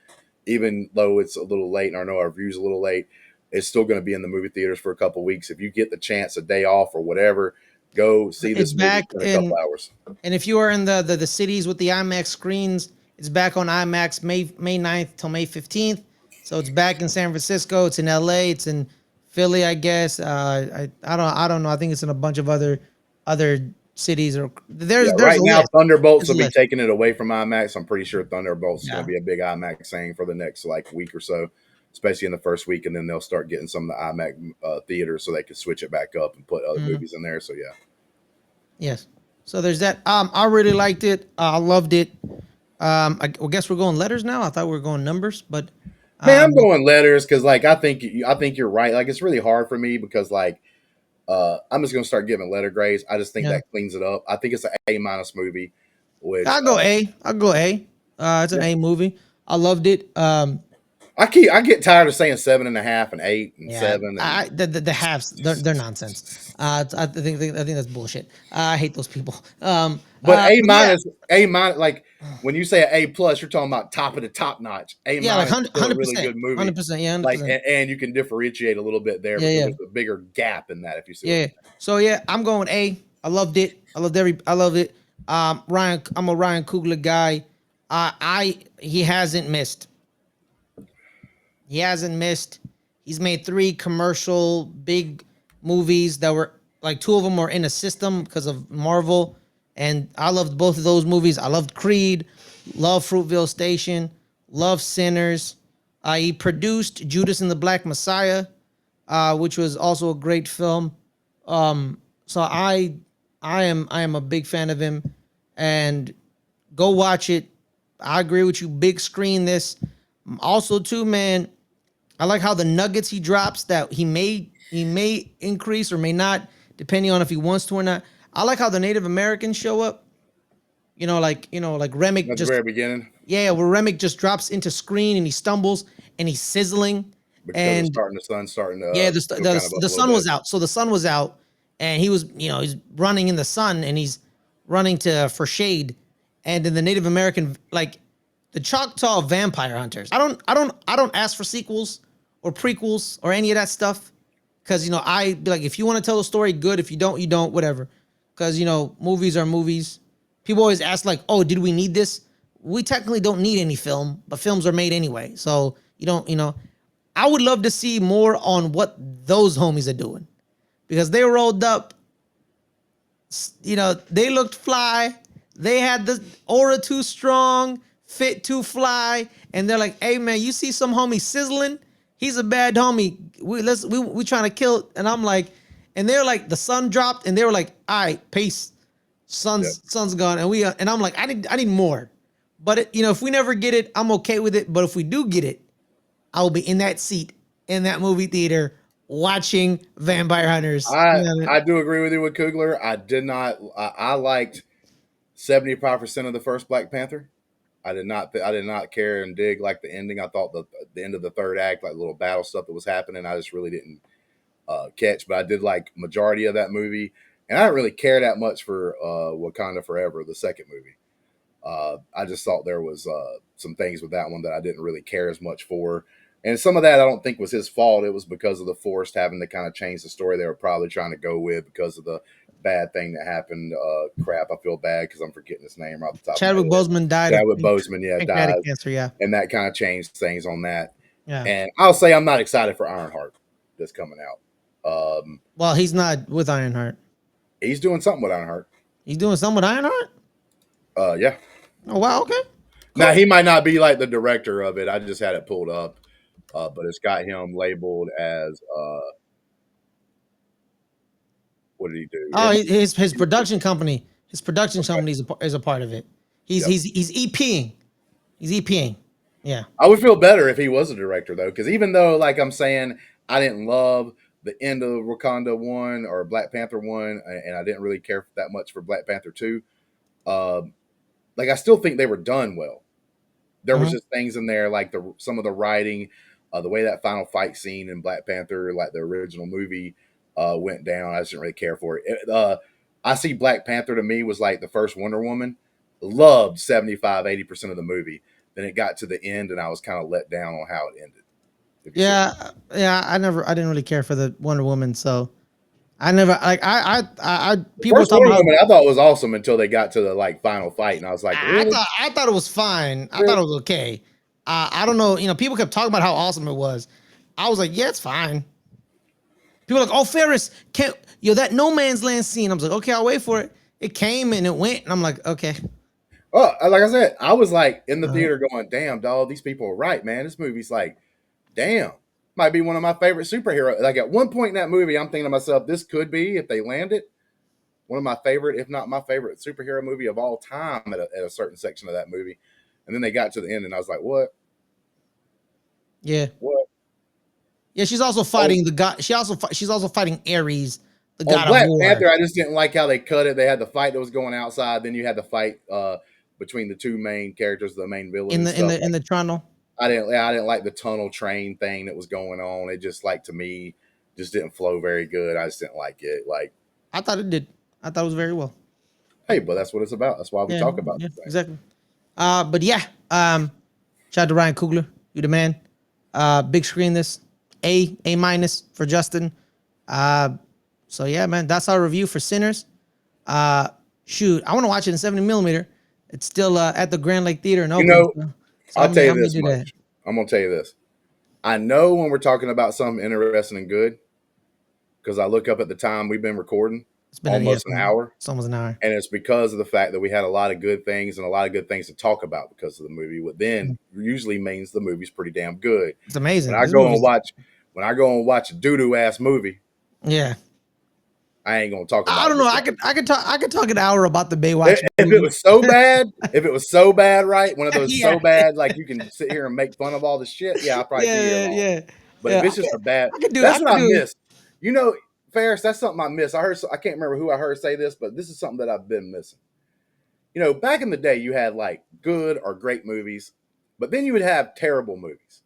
Speaker 2: Even though it's a little late and I know our review's a little late, it's still going to be in the movie theaters for a couple weeks. If you get the chance, a day off or whatever, go see
Speaker 1: It's
Speaker 2: this movie
Speaker 1: back
Speaker 2: in a couple
Speaker 1: in,
Speaker 2: hours.
Speaker 1: and if you are in the cities with the IMAX screens, it's back on IMAX May 9th till May 15th. So it's back in San Francisco, it's in LA, it's in Philly, I guess. I don't know. I think it's in a bunch of other cities, or
Speaker 2: Yeah,
Speaker 1: there's
Speaker 2: right
Speaker 1: a
Speaker 2: now
Speaker 1: list.
Speaker 2: Thunderbolts
Speaker 1: There's a
Speaker 2: will be
Speaker 1: list.
Speaker 2: taking it away from IMAX. I'm pretty sure Thunderbolts is going
Speaker 1: Yeah.
Speaker 2: to be a big IMAX thing for the next like week or so, especially in the first week, and then they'll start getting some of the IMAX theaters so they can switch it back up and put other
Speaker 1: Mhm.
Speaker 2: movies in there. So yeah,
Speaker 1: Yes. So there's that. I really liked it. I loved it. I guess we're going letters now. I thought we were going numbers, but
Speaker 2: Man, I'm going letters because like I think you're right. Like it's really hard for me because like I'm just gonna start giving letter grades. I just think
Speaker 1: Yeah,
Speaker 2: that cleans it up. I think it's an A minus movie, which
Speaker 1: I'll go A. I'll go A. It's an
Speaker 2: yeah.
Speaker 1: A movie. I loved it.
Speaker 2: I get tired of saying 7.5 and 8 and
Speaker 1: Yeah,
Speaker 2: 7 and
Speaker 1: the halves they're nonsense. I think that's bullshit. I hate those people.
Speaker 2: but
Speaker 1: But yeah,
Speaker 2: A minus like when you say an A plus, you're talking about top of the top notch. A
Speaker 1: yeah, like
Speaker 2: minus is still a
Speaker 1: hundred
Speaker 2: really
Speaker 1: percent,
Speaker 2: good movie.
Speaker 1: 100%, yeah, hundred
Speaker 2: Like
Speaker 1: percent.
Speaker 2: and you can differentiate a little bit there
Speaker 1: Yeah,
Speaker 2: because
Speaker 1: yeah,
Speaker 2: there's a bigger gap in that if you see what
Speaker 1: yeah.
Speaker 2: I'm
Speaker 1: So yeah, I'm going A. I loved it. I loved it. Ryan, I'm a Ryan Coogler guy. He hasn't missed. He hasn't missed. He's made three commercial big movies that were like two of them were in a system because of Marvel, and I loved both of those movies. I loved Creed, love Fruitvale Station, love Sinners. He produced Judas and the Black Messiah, which was also a great film. So I am a big fan of him, and go watch it. I agree with you. Big screen this. Also, too, man. I like how the nuggets he drops that he may increase or may not depending on if he wants to or not. I like how the Native Americans show up. Like Remick
Speaker 2: at the
Speaker 1: just
Speaker 2: very beginning
Speaker 1: yeah, where Remick just drops into screen and he stumbles and he's sizzling
Speaker 2: because
Speaker 1: and
Speaker 2: the sun's starting to
Speaker 1: yeah,
Speaker 2: go kind of up
Speaker 1: the
Speaker 2: a little
Speaker 1: sun
Speaker 2: bit.
Speaker 1: was out. So the sun was out, and he was, he's running in the sun, and he's running to for shade. And then the Native American, like the Choctaw vampire hunters. I don't ask for sequels or prequels or any of that stuff, because I be like, if you want to tell a story, good. If you don't, you don't. Whatever. Because movies are movies. People always ask like, oh, did we need this? We technically don't need any film, but films are made anyway. So you don't, I would love to see more on what those homies are doing, because they rolled up, they looked fly. They had the aura too strong, fit too fly, and they're like, "Hey man, you see some homie sizzling? He's a bad homie. We trying to kill it." And I'm like, and they're like, the sun dropped, and they were like, "All right, peace.
Speaker 2: Yep.
Speaker 1: Sun's gone." And I'm like, I need more. But if we never get it, I'm okay with it. But if we do get it, I will be in that seat in that movie theater watching Vampire Hunters.
Speaker 2: I do agree with you with Coogler. I did not. I liked 75% of the first Black Panther. I did not care and dig like the ending. I thought the end of the third act, like little battle stuff that was happening, I just really didn't catch. But I did like majority of that movie, and I didn't really care that much for Wakanda Forever, the second movie. I just thought there was some things with that one that I didn't really care as much for, and some of that I don't think was his fault. It was because of the Forest having to kind of change the story they were probably trying to go with because of the bad thing that happened. Crap, I feel bad because I'm forgetting his name off the top of my
Speaker 1: Chadwick
Speaker 2: head.
Speaker 1: Boseman died of
Speaker 2: Chadwick Boseman, yeah,
Speaker 1: pancreatic
Speaker 2: died,
Speaker 1: cancer. Yeah,
Speaker 2: and that kind of changed things on that.
Speaker 1: yeah.
Speaker 2: And I'll say I'm not excited for Ironheart that's coming out.
Speaker 1: Well, he's not with Ironheart.
Speaker 2: He's doing something with Ironheart.
Speaker 1: He's doing something with Ironheart.
Speaker 2: Yeah.
Speaker 1: Oh wow, okay,
Speaker 2: Now
Speaker 1: cool.
Speaker 2: he might not be like the director of it. I just had it pulled up, but it's got him labeled as what did he do?
Speaker 1: Oh, his
Speaker 2: He's
Speaker 1: production company. His production
Speaker 2: okay.
Speaker 1: company is a part of it. He's
Speaker 2: Yep.
Speaker 1: he's he's EPing. He's EPing. Yeah.
Speaker 2: I would feel better if he was a director though, because even though, like I'm saying, I didn't love the end of Wakanda one or Black Panther one, and I didn't really care that much for Black Panther two. Um, like I still think they were done well. There was
Speaker 1: Mhm.
Speaker 2: just things in there like the some of the writing, the way that final fight scene in Black Panther, like the original movie, went down. I just didn't really care for it. I see Black Panther to me was like the first Wonder Woman. Loved 75-80% of the movie. Then it got to the end, and I was kind of let down on how it ended. If you see,
Speaker 1: Yeah, yeah. I didn't really care for the Wonder Woman, so I never like
Speaker 2: the
Speaker 1: people were
Speaker 2: first
Speaker 1: talking
Speaker 2: Wonder
Speaker 1: about how
Speaker 2: Woman I thought was awesome until they got to the like final fight, and I was like,
Speaker 1: I
Speaker 2: really,
Speaker 1: thought I thought it was fine. I thought
Speaker 2: really?
Speaker 1: it was okay. I don't know. People kept talking about how awesome it was. I was like, yeah, it's fine. People were like, oh, Ferris can't. That no man's land scene. I was like, okay, I'll wait for it. It came and it went, and I'm like, okay.
Speaker 2: Oh, like I said, I was like in the
Speaker 1: Uh,
Speaker 2: theater going, damn, dog, these people are right, man. This movie's like, damn, might be one of my favorite superhero. Like at one point in that movie, I'm thinking to myself, this could be, if they land it, one of my favorite, if not my favorite superhero movie of all time at a certain section of that movie. And then they got to the end, and I was like, what?
Speaker 1: Yeah.
Speaker 2: What?
Speaker 1: Yeah, she's also
Speaker 2: Oh,
Speaker 1: fighting the god. She's also fighting Ares, the
Speaker 2: on
Speaker 1: god of
Speaker 2: Black
Speaker 1: war,
Speaker 2: Panther, I just didn't like how they cut it. They had the fight that was going outside, then you had the fight between the two main characters, the main villain
Speaker 1: in
Speaker 2: and
Speaker 1: the in
Speaker 2: stuff.
Speaker 1: the in the Toronto.
Speaker 2: I didn't like the tunnel train thing that was going on. It just like to me just didn't flow very good. I just didn't like it. Like,
Speaker 1: I thought it did. I thought it was very well.
Speaker 2: hey, but that's what it's about. That's why we
Speaker 1: Yeah,
Speaker 2: talk about
Speaker 1: yeah,
Speaker 2: these things.
Speaker 1: exactly. But yeah, shout out to Ryan Coogler. You the man. Big screen this. A minus for Justin. Uh, so yeah, man, that's our review for Sinners. Uh, shoot, I want to watch it in 70 millimeter. It's still at the Grand Lake Theater in
Speaker 2: You
Speaker 1: Oakland.
Speaker 2: know,
Speaker 1: So
Speaker 2: I'll tell
Speaker 1: I
Speaker 2: you
Speaker 1: may
Speaker 2: this
Speaker 1: do that.
Speaker 2: much. I'm gonna tell you this. I know when we're talking about something interesting and good because I look up at the time we've been recording,
Speaker 1: It's been
Speaker 2: almost an hour,
Speaker 1: it's almost an hour.
Speaker 2: and it's because of the fact that we had a lot of good things and a lot of good things to talk about because of the movie. What then usually means the movie's pretty damn good.
Speaker 1: It's
Speaker 2: When
Speaker 1: amazing.
Speaker 2: I
Speaker 1: This
Speaker 2: go and
Speaker 1: movie's
Speaker 2: watch, when I go and watch a doo doo ass movie,
Speaker 1: yeah.
Speaker 2: I ain't gonna talk
Speaker 1: I
Speaker 2: about it
Speaker 1: don't know.
Speaker 2: this long.
Speaker 1: I could talk an hour about the Baywatch
Speaker 2: If it
Speaker 1: movie.
Speaker 2: was so bad, if it was so bad, right? One of those
Speaker 1: Yeah,
Speaker 2: so bad, like you can sit here and make fun of all the shit. Yeah, I'll probably be here
Speaker 1: yeah,
Speaker 2: long.
Speaker 1: yeah,
Speaker 2: But if
Speaker 1: yeah.
Speaker 2: it's just a bad,
Speaker 1: I
Speaker 2: that's what
Speaker 1: could
Speaker 2: I
Speaker 1: do.
Speaker 2: miss. You know, Ferris, that's something I miss. I can't remember who I heard say this, but this is something that I've been missing. You know, back in the day, you had like good or great movies, but then you would have terrible movies,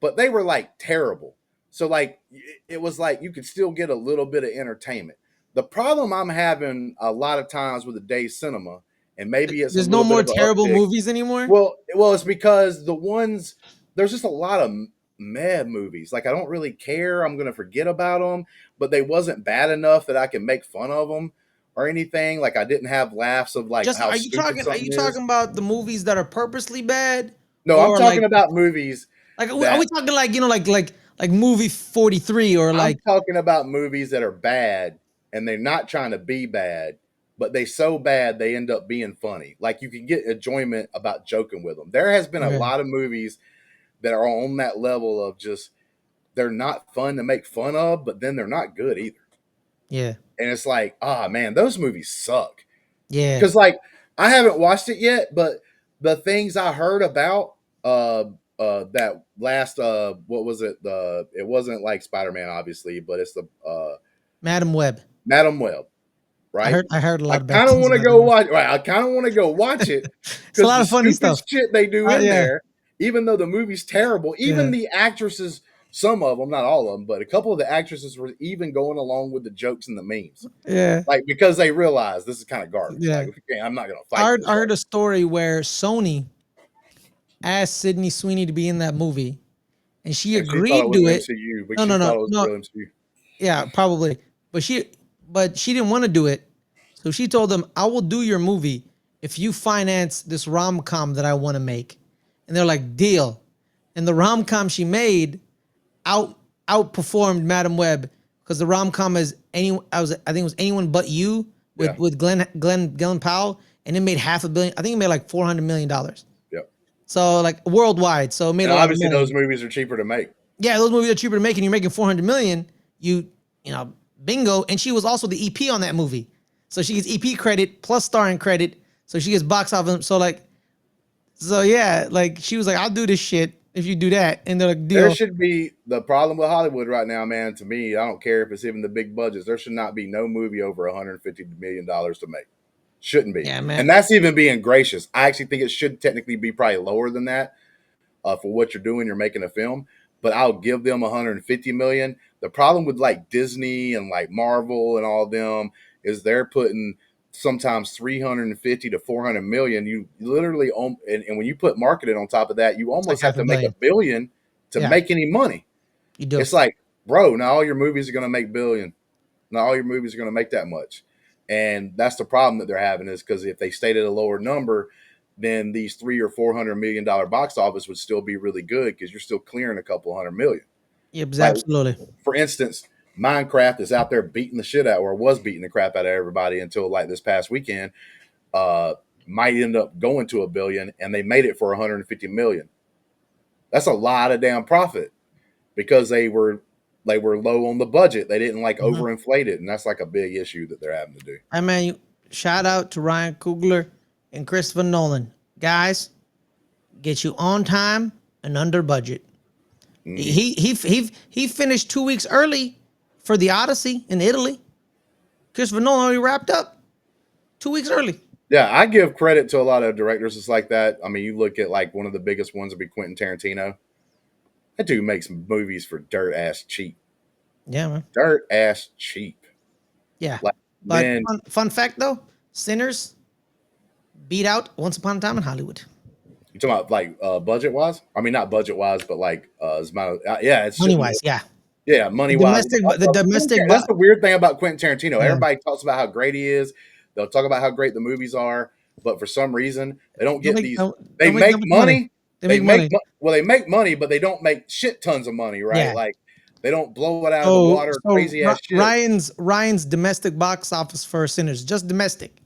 Speaker 2: but they were like terrible. So like it was like you could still get a little bit of entertainment. The problem I'm having a lot of times with the day's cinema, and maybe it's a
Speaker 1: There's no
Speaker 2: little bit
Speaker 1: more
Speaker 2: of an
Speaker 1: terrible
Speaker 2: uptick.
Speaker 1: movies anymore.
Speaker 2: Well, it's because the ones there's just a lot of meh movies. Like I don't really care. I'm gonna forget about them, but they wasn't bad enough that I can make fun of them or anything. Like I didn't have laughs of like
Speaker 1: Just
Speaker 2: how stupid
Speaker 1: are
Speaker 2: something
Speaker 1: you
Speaker 2: is.
Speaker 1: talking about the movies that are purposely bad,
Speaker 2: No, I'm
Speaker 1: or
Speaker 2: talking about movies
Speaker 1: are we
Speaker 2: that
Speaker 1: talking like like movie 43 or
Speaker 2: I'm
Speaker 1: like
Speaker 2: talking about movies that are bad and they're not trying to be bad, but they so bad they end up being funny. Like you can get enjoyment about joking with them. There has been a
Speaker 1: okay,
Speaker 2: lot of movies that are on that level of just they're not fun to make fun of, but then they're not good either.
Speaker 1: yeah,
Speaker 2: And it's like, ah, man, those movies suck.
Speaker 1: yeah,
Speaker 2: Because like I haven't watched it yet, but the things I heard about that last what was it? The it wasn't like Spider-Man, obviously, but it's the
Speaker 1: Madam Web.
Speaker 2: Madam Web, right?
Speaker 1: I heard a
Speaker 2: I
Speaker 1: lot of bad
Speaker 2: kind of
Speaker 1: things
Speaker 2: want to
Speaker 1: about that
Speaker 2: go
Speaker 1: movie.
Speaker 2: watch. Right, I kind of want to go watch it
Speaker 1: It's a
Speaker 2: because
Speaker 1: lot
Speaker 2: the
Speaker 1: of funny
Speaker 2: stupid
Speaker 1: stuff.
Speaker 2: shit they do in
Speaker 1: Yeah,
Speaker 2: there, even though the movie's terrible, even
Speaker 1: yeah,
Speaker 2: the actresses, some of them, not all of them, but a couple of the actresses were even going along with the jokes and the memes,
Speaker 1: yeah,
Speaker 2: like because they realized this is kind of garbage.
Speaker 1: yeah.
Speaker 2: Like, okay, I'm not gonna fight
Speaker 1: I
Speaker 2: this right.
Speaker 1: heard a story where Sony asked Sydney Sweeney to be in that movie, and she
Speaker 2: And she thought it
Speaker 1: agreed
Speaker 2: was
Speaker 1: to
Speaker 2: an
Speaker 1: it.
Speaker 2: MCU, but
Speaker 1: No,
Speaker 2: she
Speaker 1: no, no,
Speaker 2: thought it was a
Speaker 1: no.
Speaker 2: real MCU.
Speaker 1: Yeah, probably. But she didn't want to do it. So she told them, "I will do your movie if you finance this rom-com that I want to make." And they're like, "Deal." And the rom-com she made out outperformed Madam Web because the rom-com is I think it was Anyone But You
Speaker 2: Yeah,
Speaker 1: with Glenn Powell, and it made half a billion. I think it made like $400 million.
Speaker 2: yep.
Speaker 1: So like worldwide. So it made
Speaker 2: And
Speaker 1: a lot of
Speaker 2: obviously, those
Speaker 1: money.
Speaker 2: movies are cheaper to make.
Speaker 1: Yeah, those movies are cheaper to make, and you're making 400 million. You know, bingo. And she was also the EP on that movie, so she gets EP credit plus starring credit. So she gets box office. So yeah, like she was like, I'll do this shit if you do that, and they're like,
Speaker 2: There
Speaker 1: deal.
Speaker 2: should be the problem with Hollywood right now, man. To me, I don't care if it's even the big budgets. There should not be no movie over $150 million to make. Shouldn't be,
Speaker 1: Yeah, man.
Speaker 2: and that's even being gracious. I actually think it should technically be probably lower than that for what you're doing. You're making a film, but I'll give them 150 million. The problem with like Disney and like Marvel and all of them is they're putting sometimes 350 to 400 million. You literally and when you put marketing on top of that, you
Speaker 1: It's like
Speaker 2: almost have
Speaker 1: half a
Speaker 2: to make a
Speaker 1: billion.
Speaker 2: billion to
Speaker 1: Yeah,
Speaker 2: make any money.
Speaker 1: you do.
Speaker 2: It's like, bro, now all your movies are going to make billion. Now all your movies are going to make that much. And that's the problem that they're having is because if they stayed at a lower number, then these $300 or $400 million box office would still be really good because you're still clearing a couple hundred million.
Speaker 1: Yeah,
Speaker 2: Like,
Speaker 1: absolutely.
Speaker 2: for instance, Minecraft is out there beating the shit out, or was beating the crap out of everybody until like this past weekend. Uh, might end up going to a billion, and they made it for 150 million. That's a lot of damn profit because they were low on the budget. They didn't like
Speaker 1: Mhm.
Speaker 2: overinflate it, and that's like a big issue that they're having to do.
Speaker 1: I mean, shout out to Ryan Coogler and Christopher Nolan, guys. Get you on time and under budget.
Speaker 2: Mm-hmm.
Speaker 1: He finished 2 weeks early for the Odyssey in Italy. Christopher Nolan already wrapped up 2 weeks early.
Speaker 2: Yeah, I give credit to a lot of directors just like that. I mean, you look at like one of the biggest ones would be Quentin Tarantino. That dude makes movies for dirt ass cheap.
Speaker 1: Yeah, man.
Speaker 2: Dirt ass cheap.
Speaker 1: Yeah.
Speaker 2: Like
Speaker 1: But
Speaker 2: when
Speaker 1: fun fact though, Sinners beat out Once Upon a Time in Hollywood.
Speaker 2: you talking about like budget wise, I mean not budget wise, but like yeah, it's
Speaker 1: Money
Speaker 2: just
Speaker 1: wise, yeah.
Speaker 2: yeah,
Speaker 1: The
Speaker 2: money wise.
Speaker 1: domestic, the domestic,
Speaker 2: That's the weird thing about Quentin Tarantino.
Speaker 1: yeah.
Speaker 2: Everybody talks about how great he is. They'll talk about how great the movies are, but for some reason they don't
Speaker 1: Don't
Speaker 2: get
Speaker 1: make
Speaker 2: these.
Speaker 1: don't,
Speaker 2: They
Speaker 1: don't make that
Speaker 2: make
Speaker 1: much money.
Speaker 2: money.
Speaker 1: They make money.
Speaker 2: Well, they make money, but they don't make shit tons of money, right?
Speaker 1: Yeah.
Speaker 2: Like they don't blow it out of the
Speaker 1: So
Speaker 2: water,
Speaker 1: so
Speaker 2: crazy ass shit.
Speaker 1: Ryan's domestic box office for Sinners, just domestic,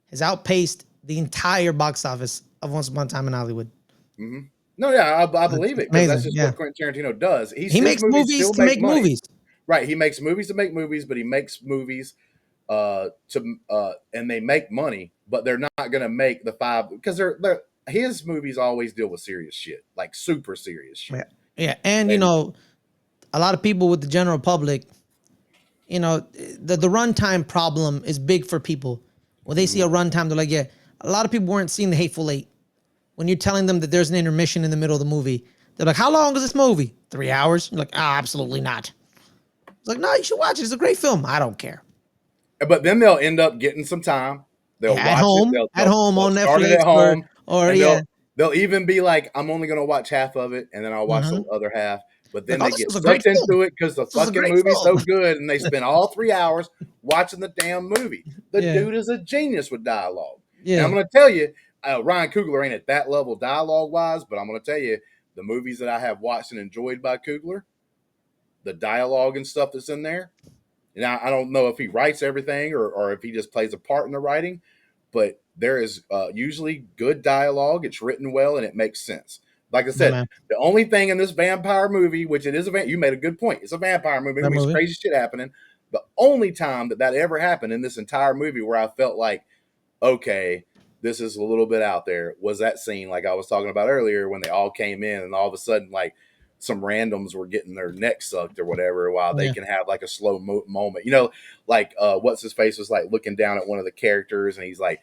Speaker 1: has outpaced the entire box office of Once Upon a Time in Hollywood.
Speaker 2: Hmm. No, yeah, I believe
Speaker 1: It's
Speaker 2: it because that's
Speaker 1: amazing.
Speaker 2: just
Speaker 1: Yeah.
Speaker 2: what Quentin Tarantino does.
Speaker 1: He
Speaker 2: His
Speaker 1: makes
Speaker 2: movies
Speaker 1: movies
Speaker 2: still
Speaker 1: to
Speaker 2: make
Speaker 1: make
Speaker 2: money,
Speaker 1: movies.
Speaker 2: right? He makes movies to make movies, but he makes movies to and they make money, but they're not gonna make the five because they're his movies always deal with serious shit, like super serious
Speaker 1: Yeah.
Speaker 2: shit.
Speaker 1: Yeah. And
Speaker 2: And
Speaker 1: a lot of people with the general public, the runtime problem is big for people. When they see
Speaker 2: mhm.
Speaker 1: a runtime, they're like, yeah. A lot of people weren't seeing The Hateful Eight. When you're telling them that there's an intermission in the middle of the movie, they're like, how long is this movie? 3 hours? You're like, absolutely not. It's like, no, you should watch it. It's a great film. I don't care.
Speaker 2: But then they'll end up getting some time. They'll
Speaker 1: Yeah,
Speaker 2: watch it.
Speaker 1: at home
Speaker 2: They'll
Speaker 1: on
Speaker 2: start it
Speaker 1: Netflix
Speaker 2: at home,
Speaker 1: or
Speaker 2: and
Speaker 1: yeah.
Speaker 2: they'll even be like, I'm only gonna watch half of it, and then I'll watch the
Speaker 1: Mm-hmm.
Speaker 2: other half. But
Speaker 1: Like,
Speaker 2: then
Speaker 1: oh,
Speaker 2: they
Speaker 1: this
Speaker 2: get
Speaker 1: was a great
Speaker 2: sucked
Speaker 1: film.
Speaker 2: into it because the
Speaker 1: This was a
Speaker 2: fucking
Speaker 1: great
Speaker 2: movie's
Speaker 1: film.
Speaker 2: so good, and they spend all 3 hours watching the damn movie. The
Speaker 1: Yeah,
Speaker 2: dude is a genius with dialogue, and I'm
Speaker 1: yeah,
Speaker 2: gonna tell you, Ryan Coogler ain't at that level dialogue wise, but I'm gonna tell you, the movies that I have watched and enjoyed by Coogler, the dialogue and stuff that's in there. Now I don't know if he writes everything or if he just plays a part in the writing, but there is usually good dialogue. It's written well and it makes sense. Like I
Speaker 1: yeah,
Speaker 2: said,
Speaker 1: man.
Speaker 2: the only thing in this vampire movie, which it is you made a good point. It's a vampire movie.
Speaker 1: That
Speaker 2: There's
Speaker 1: movie.
Speaker 2: crazy shit happening. The only time that ever happened in this entire movie where I felt like, okay, this is a little bit out there was that scene like I was talking about earlier when they all came in and all of a sudden like some randoms were getting their neck sucked or whatever while they
Speaker 1: Yeah,
Speaker 2: can have like a slow moment. Like what's his face was like looking down at one of the characters and he's like,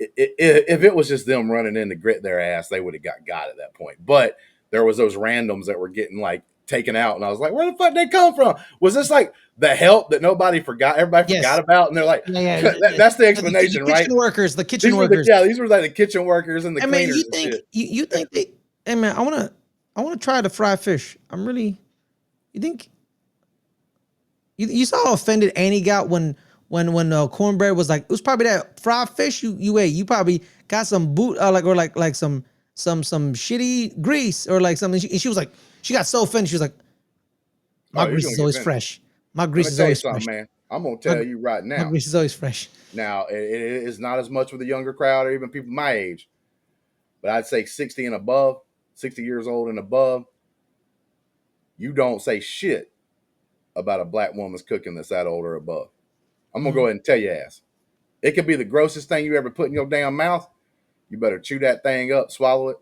Speaker 2: if it was just them running in to grit their ass, they would have got at that point. But there was those randoms that were getting like taken out, and I was like, where the fuck they come from? Was this like the help that everybody forgot
Speaker 1: yes,
Speaker 2: about? And they're like,
Speaker 1: yeah, yeah.
Speaker 2: that's the
Speaker 1: The
Speaker 2: explanation, right?
Speaker 1: kitchen workers, the kitchen
Speaker 2: These were
Speaker 1: workers.
Speaker 2: these were like the kitchen workers and the
Speaker 1: Hey man,
Speaker 2: cleaners and shit.
Speaker 1: you think they? Hey man, I wanna try the fried fish. I'm really. You think you saw how offended Annie got when cornbread was like it was probably that fried fish you ate. You probably got some boot like some shitty grease or like something. She was like she got so offended. She was like, my
Speaker 2: Oh, you're
Speaker 1: grease
Speaker 2: gonna
Speaker 1: is
Speaker 2: get
Speaker 1: always
Speaker 2: offended.
Speaker 1: fresh. My
Speaker 2: Let
Speaker 1: grease
Speaker 2: me
Speaker 1: is
Speaker 2: tell you
Speaker 1: always
Speaker 2: something,
Speaker 1: fresh.
Speaker 2: man. I'm gonna
Speaker 1: My,
Speaker 2: tell you right
Speaker 1: my
Speaker 2: now.
Speaker 1: grease is always fresh.
Speaker 2: Now it is not as much with the younger crowd or even people my age, but I'd say 60 and above, 60 years old and above. You don't say shit about a black woman's cooking that's that old or above. I'm gonna
Speaker 1: Mm-hmm.
Speaker 2: go ahead and tell you ass. It could be the grossest thing you ever put in your damn mouth. You better chew that thing up, swallow it,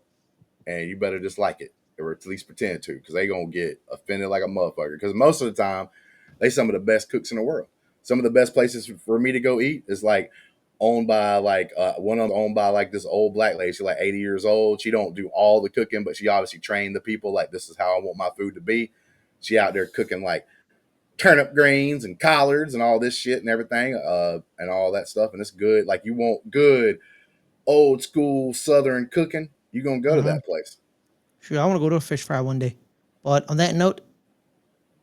Speaker 2: and you better just like it, or at least pretend to, because they gonna get offended like a motherfucker. Because most of the time, they some of the best cooks in the world. Some of the best places for me to go eat is like owned by like one of them owned by like this old black lady. She's like 80 years old. She don't do all the cooking, but she obviously trained the people like this is how I want my food to be. She out there cooking like turnip greens and collards and all this shit and everything, and all that stuff. And it's good. Like you want good old school Southern cooking, you gonna go to
Speaker 1: Mm-hmm.
Speaker 2: that place.
Speaker 1: Sure, I want to go to a fish fry one day. But on that note,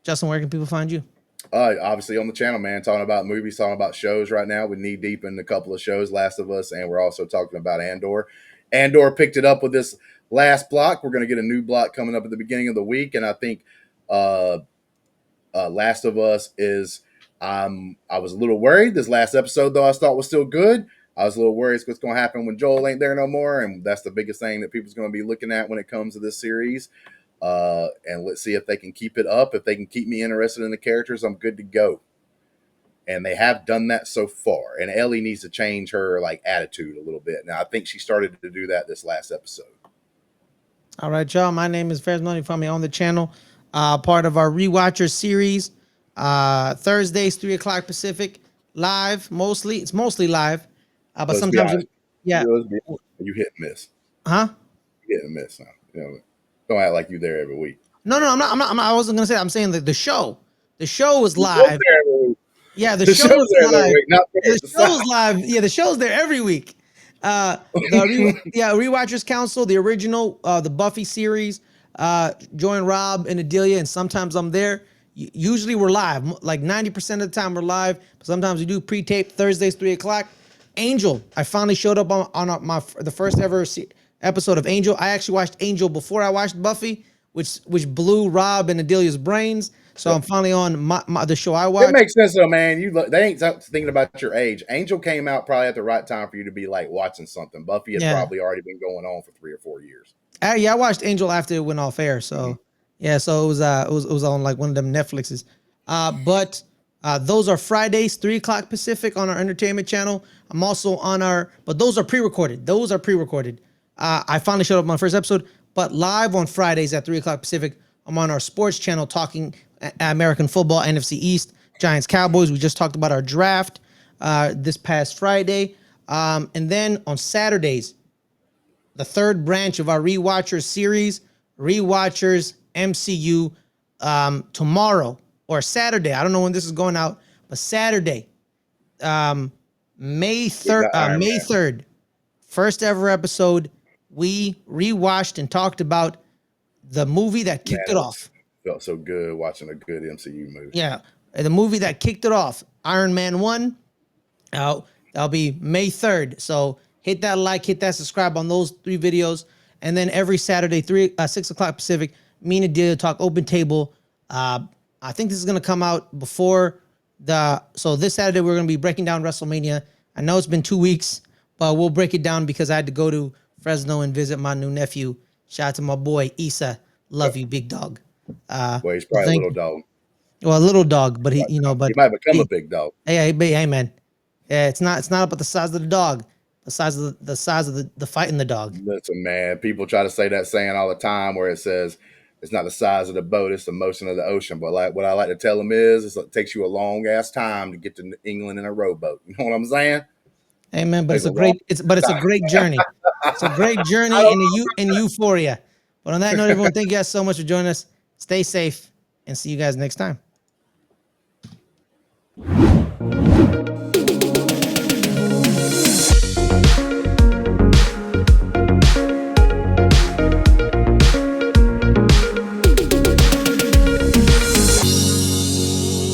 Speaker 1: Justin, where can people find you?
Speaker 2: Obviously on the channel, man, talking about movies, talking about shows right now. We knee deep in a couple of shows, Last of Us, and we're also talking about Andor. Andor picked it up with this last block. We're going to get a new block coming up at the beginning of the week, and I think uh, Last of Us is. I was a little worried. This last episode, though, I thought was still good. I was a little worried what's going to happen when Joel ain't there no more, and that's the biggest thing that people's going to be looking at when it comes to this series. And let's see if they can keep it up. If they can keep me interested in the characters, I'm good to go. And they have done that so far. And Ellie needs to change her like attitude a little bit. Now I think she started to do that this last episode.
Speaker 1: All right, y'all. My name is Ferris Money. Find me on the channel. Part of our Rewatchers series. Thursdays, 3 o'clock Pacific. Live, mostly. It's mostly live. But
Speaker 2: Let's be
Speaker 1: sometimes,
Speaker 2: honest.
Speaker 1: yeah.
Speaker 2: You hit and miss.
Speaker 1: Huh?
Speaker 2: You hit and miss. Huh? Don't act like you there every week.
Speaker 1: No, no, I wasn't going to say that. I'm saying that the show. The show is
Speaker 2: The show's
Speaker 1: live.
Speaker 2: there every week.
Speaker 1: Yeah, the
Speaker 2: The
Speaker 1: show
Speaker 2: show's
Speaker 1: is
Speaker 2: there every
Speaker 1: live.
Speaker 2: week. Not there
Speaker 1: The
Speaker 2: at the
Speaker 1: show's
Speaker 2: side.
Speaker 1: live. Yeah, the show's there every week. Rewatchers Council, the original, the Buffy series. Join Rob and Adelia, and sometimes I'm there. Usually we're live, like 90% of the time we're live. But sometimes we do pre-tape Thursdays, 3 o'clock. Angel, I finally showed up on the first ever episode of Angel. I actually watched Angel before I watched Buffy, which blew Rob and Adelia's brains. So I'm finally on the show I
Speaker 2: It
Speaker 1: watch.
Speaker 2: makes sense though, man. They ain't thinking about your age. Angel came out probably at the right time for you to be like watching something. Buffy had
Speaker 1: Yeah.
Speaker 2: probably already been going on for 3 or 4 years.
Speaker 1: Yeah, I watched Angel after it went off air.
Speaker 2: Mm-hmm.
Speaker 1: So yeah, so it was on like one of them Netflixes. But those are Fridays, 3 o'clock Pacific on our entertainment channel. I'm also on but those are pre-recorded. Those are pre-recorded. I finally showed up on my first episode, but live on Fridays at 3 o'clock Pacific. I'm on our sports channel talking American football, NFC East, Giants, Cowboys. We just talked about our draft this past Friday. And then on Saturdays, the third branch of our Rewatchers series, Rewatchers MCU, tomorrow or Saturday. I don't know when this is going out, but Saturday, May
Speaker 2: We
Speaker 1: 3rd,
Speaker 2: got Iron
Speaker 1: May
Speaker 2: Man.
Speaker 1: 3rd, first ever episode. We rewatched and talked about the movie that
Speaker 2: Man,
Speaker 1: kicked it off.
Speaker 2: felt so good watching a good MCU movie.
Speaker 1: Yeah, the movie that kicked it off, Iron Man 1. That'll be May 3rd. So hit that like, hit that subscribe on those 3 videos. And then every Saturday, 6 o'clock Pacific, me and Adelia talk open table. I think this is going to come out before so this Saturday, we're going to be breaking down WrestleMania. I know it's been 2 weeks, but we'll break it down because I had to go to Fresno and visit my new nephew. Shout out to my boy, Issa. Love you, big dog.
Speaker 2: Well, he's probably a
Speaker 1: Thank
Speaker 2: little
Speaker 1: you.
Speaker 2: dog.
Speaker 1: Well, a little dog, but he,
Speaker 2: He might become a
Speaker 1: he,
Speaker 2: big dog.
Speaker 1: hey, man. Yeah, it's not about the size of the dog, the size of the fight in the dog.
Speaker 2: Listen, man, people try to say that saying all the time where it says it's not the size of the boat, it's the motion of the ocean. But like what I like to tell them is it takes you a long ass time to get to England in a rowboat. You know what I'm saying?
Speaker 1: Hey man, but
Speaker 2: It
Speaker 1: it's
Speaker 2: takes
Speaker 1: a
Speaker 2: a long
Speaker 1: great it's a
Speaker 2: time.
Speaker 1: great journey. It's a great
Speaker 2: I
Speaker 1: journey
Speaker 2: don't
Speaker 1: in euphoria. But on that note, everyone, thank you guys so much for joining us. Stay safe and see you guys next time.